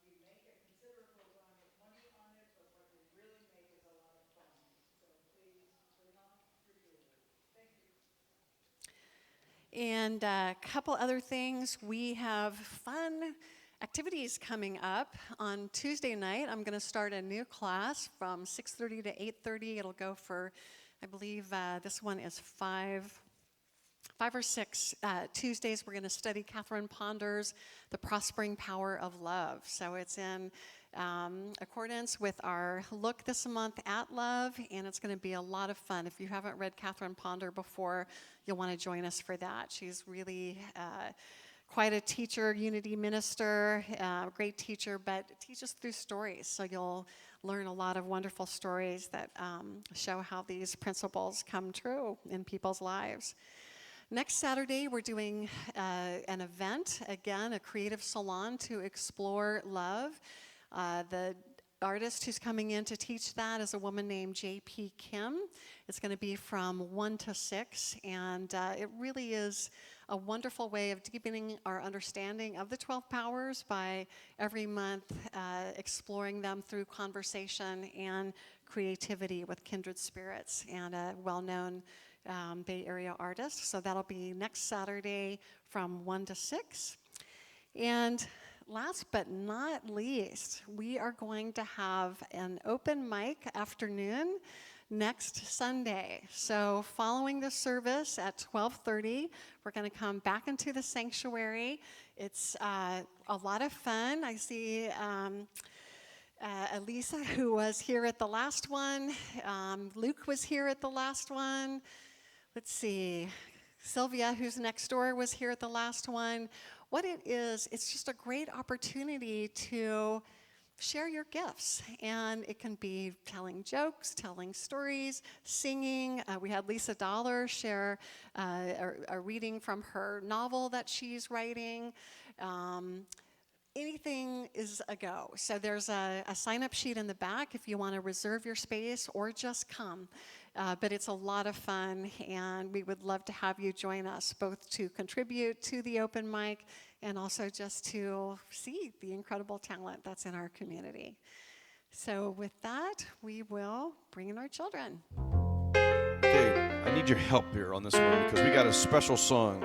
We make a considerable amount of money on it, but what we really make is a lot of fun. So please bring on your jewelry. Thank you. And a couple other things. We have fun activities coming up. On Tuesday night, I'm going to start a new class from 6:30 to 8:30. It'll go for, I believe this one is five or six Tuesdays. We're going to study Catherine Ponder's The Prospering Power of Love. So it's in accordance with our look this month at love, and it's going to be a lot of fun. If you haven't read Catherine Ponder before, you'll want to join us for that. She's really quite a teacher, unity minister, great teacher, but teaches through stories. So you'll learn a lot of wonderful stories that show how these principles come true in people's lives. Next Saturday, we're doing an event, again, a creative salon to explore love. The artist who's coming in to teach that is a woman named J.P. Kim. It's going to be from 1 to 6, and it really is a wonderful way of deepening our understanding of the 12 powers by every month exploring them through conversation and creativity with kindred spirits and a well-known Bay Area artist. So that'll be next Saturday from 1 to 6. And last but not least, we are going to have an open mic afternoon next Sunday. So following the service at 12:30, we're going to come back into the sanctuary. It's a lot of fun. I see Elisa, who was here at the last one. Luke was here at the last one. Let's see. Sylvia, who's next door, was here at the last one. What it is, it's just a great opportunity to share your gifts. And it can be telling jokes, telling stories, singing. We had Lisa Dollar share a reading from her novel that she's writing. Anything is a go. So there's a sign-up sheet in the back if you want to reserve your space or just come. But it's a lot of fun, and we would love to have you join us, both to contribute to the open mic and also just to see the incredible talent that's in our community. So with that, we will bring in our children. Okay, I need your help here on this one because we got a special song.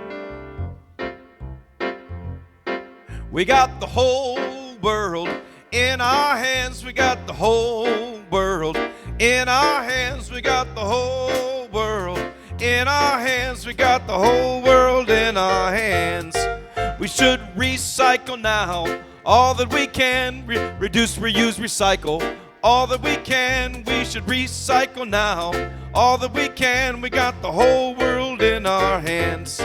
We got the whole world in our hands. We got the whole world in our hands. We got the whole world in our hands. We got the whole world in our hands. We should recycle now all that we can. Reduce, reuse, recycle all that we can. We should recycle now all that we can. We got the whole world in our hands.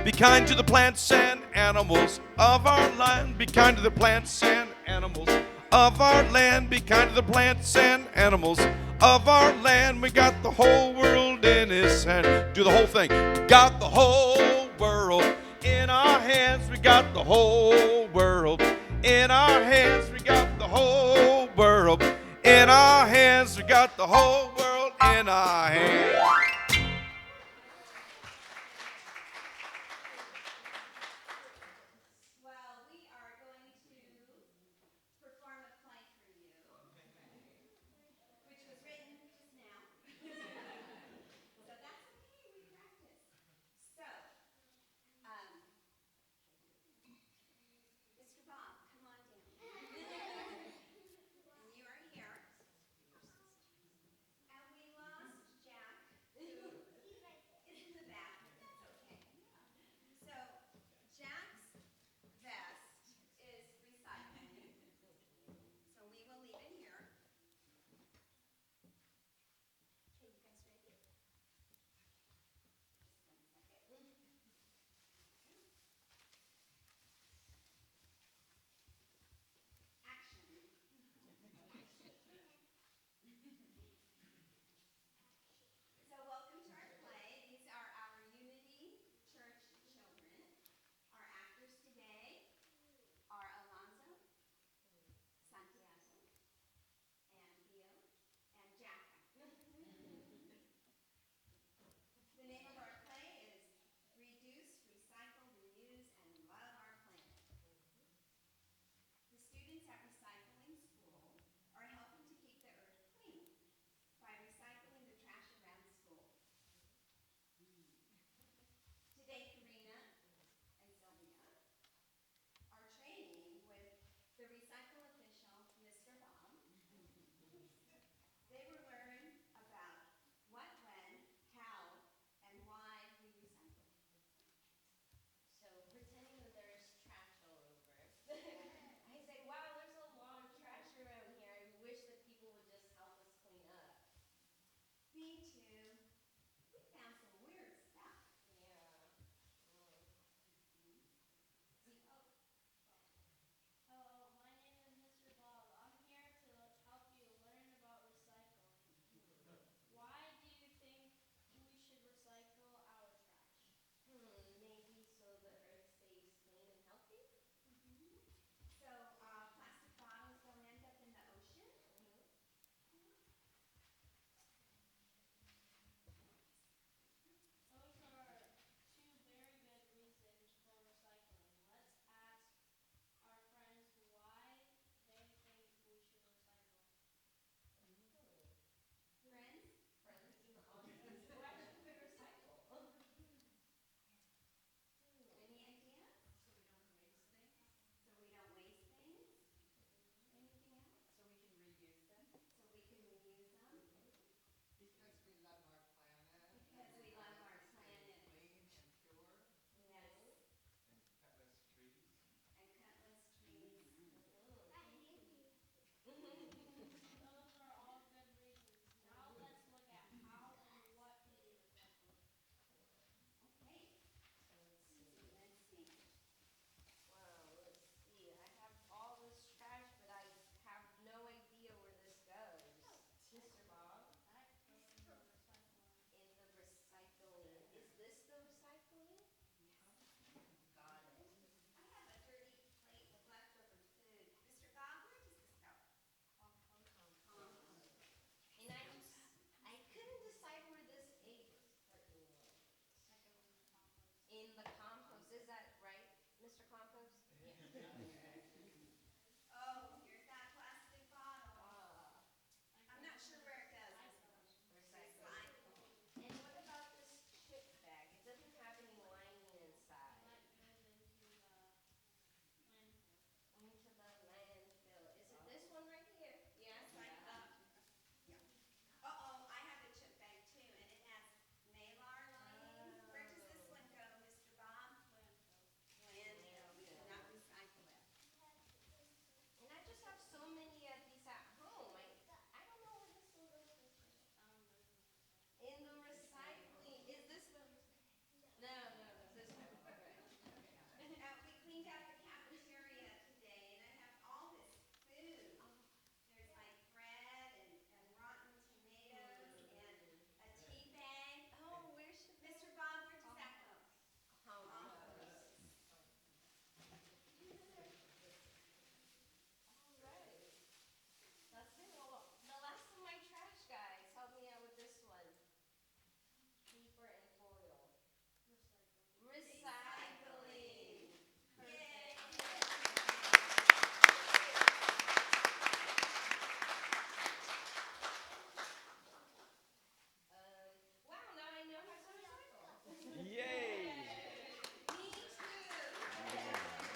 Be kind to the plants and animals of our land. Be kind to the plants and animals of our land. Be kind to the plants and animals of our land. We got the whole world in his hand. Do the whole thing. Got the whole world in our hands. We got the whole world in our hands. We got the whole world in our hands. We got the whole world in our hands. Well, we are going to perform a play for you, which was written just now. So that's okay, we practice. So, Mr. Bob, come on down. And you are here. And we lost Jack.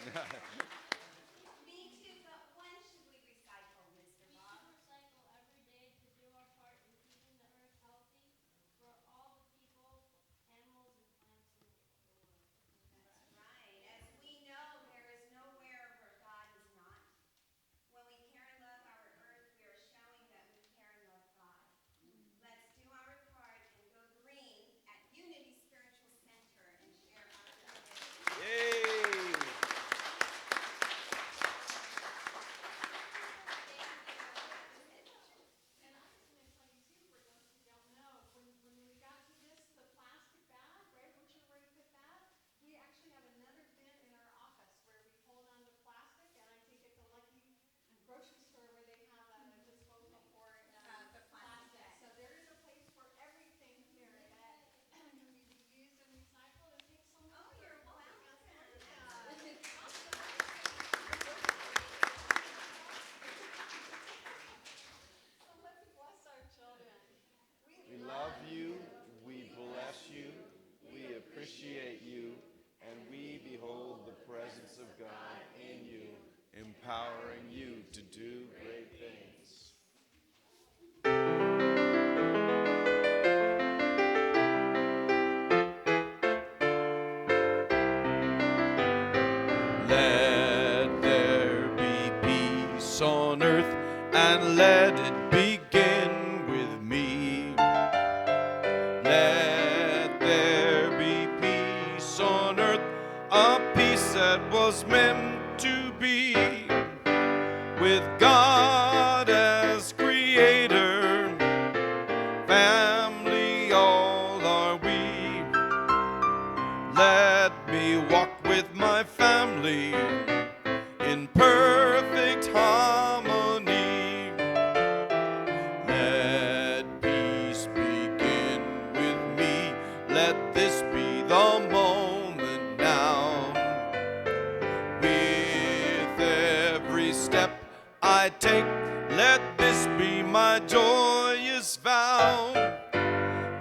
Me too, but when should we recycle, Mr. We Bob? should recycle every day to do our part in keeping the earth healthy for all the people, animals, and plants in the world. That's right. As we know, there is nowhere where God is not. When we care and love our earth, we are showing that we care and love God. Let's do our part and go green at Unity Spiritual Center and share our good. Yay! And I was going to tell you too, for those who don't know, when we got to this, the plastic bag, right, Luchan, where you put that, we actually have another bin in our office where we hold on to plastic, and I take it to Lucky grocery store where they have a disposal for The plastic bag. So there is a place for everything here that can be reused and recycled, and thanks so much Oh, for you're helping us welcome. learn that. So let's bless our children. We love you, we bless you, we appreciate you, and we behold the presence of God in you, empowering you to do great things. Let there be peace on earth, and let it begin with me. Let there be peace on earth, a peace that was meant to be, with God as creator, family all are we. Let me walk with my family in perfect harmony. Let peace begin with me. Let this be the moment now. With every step I take, let this be my joyous vow,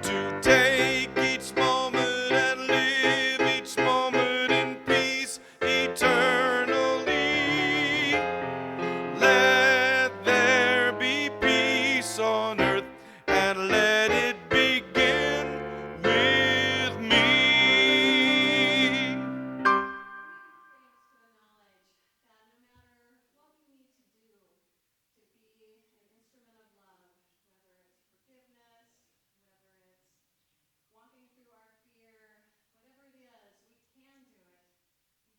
to take each moment and live each moment in peace eternally. Let there be peace on earth, and let it begin with me. Thanks for the knowledge that no matter what we need to do to be an instrument of love, whether it's forgiveness, whether it's walking through our fear, whatever it is, we can do it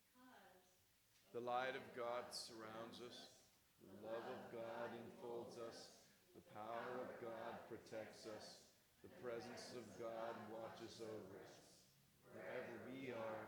because The light of God surrounds us. The love of God enfolds us. The power of God protects us. The presence of God watches over us. Wherever we are,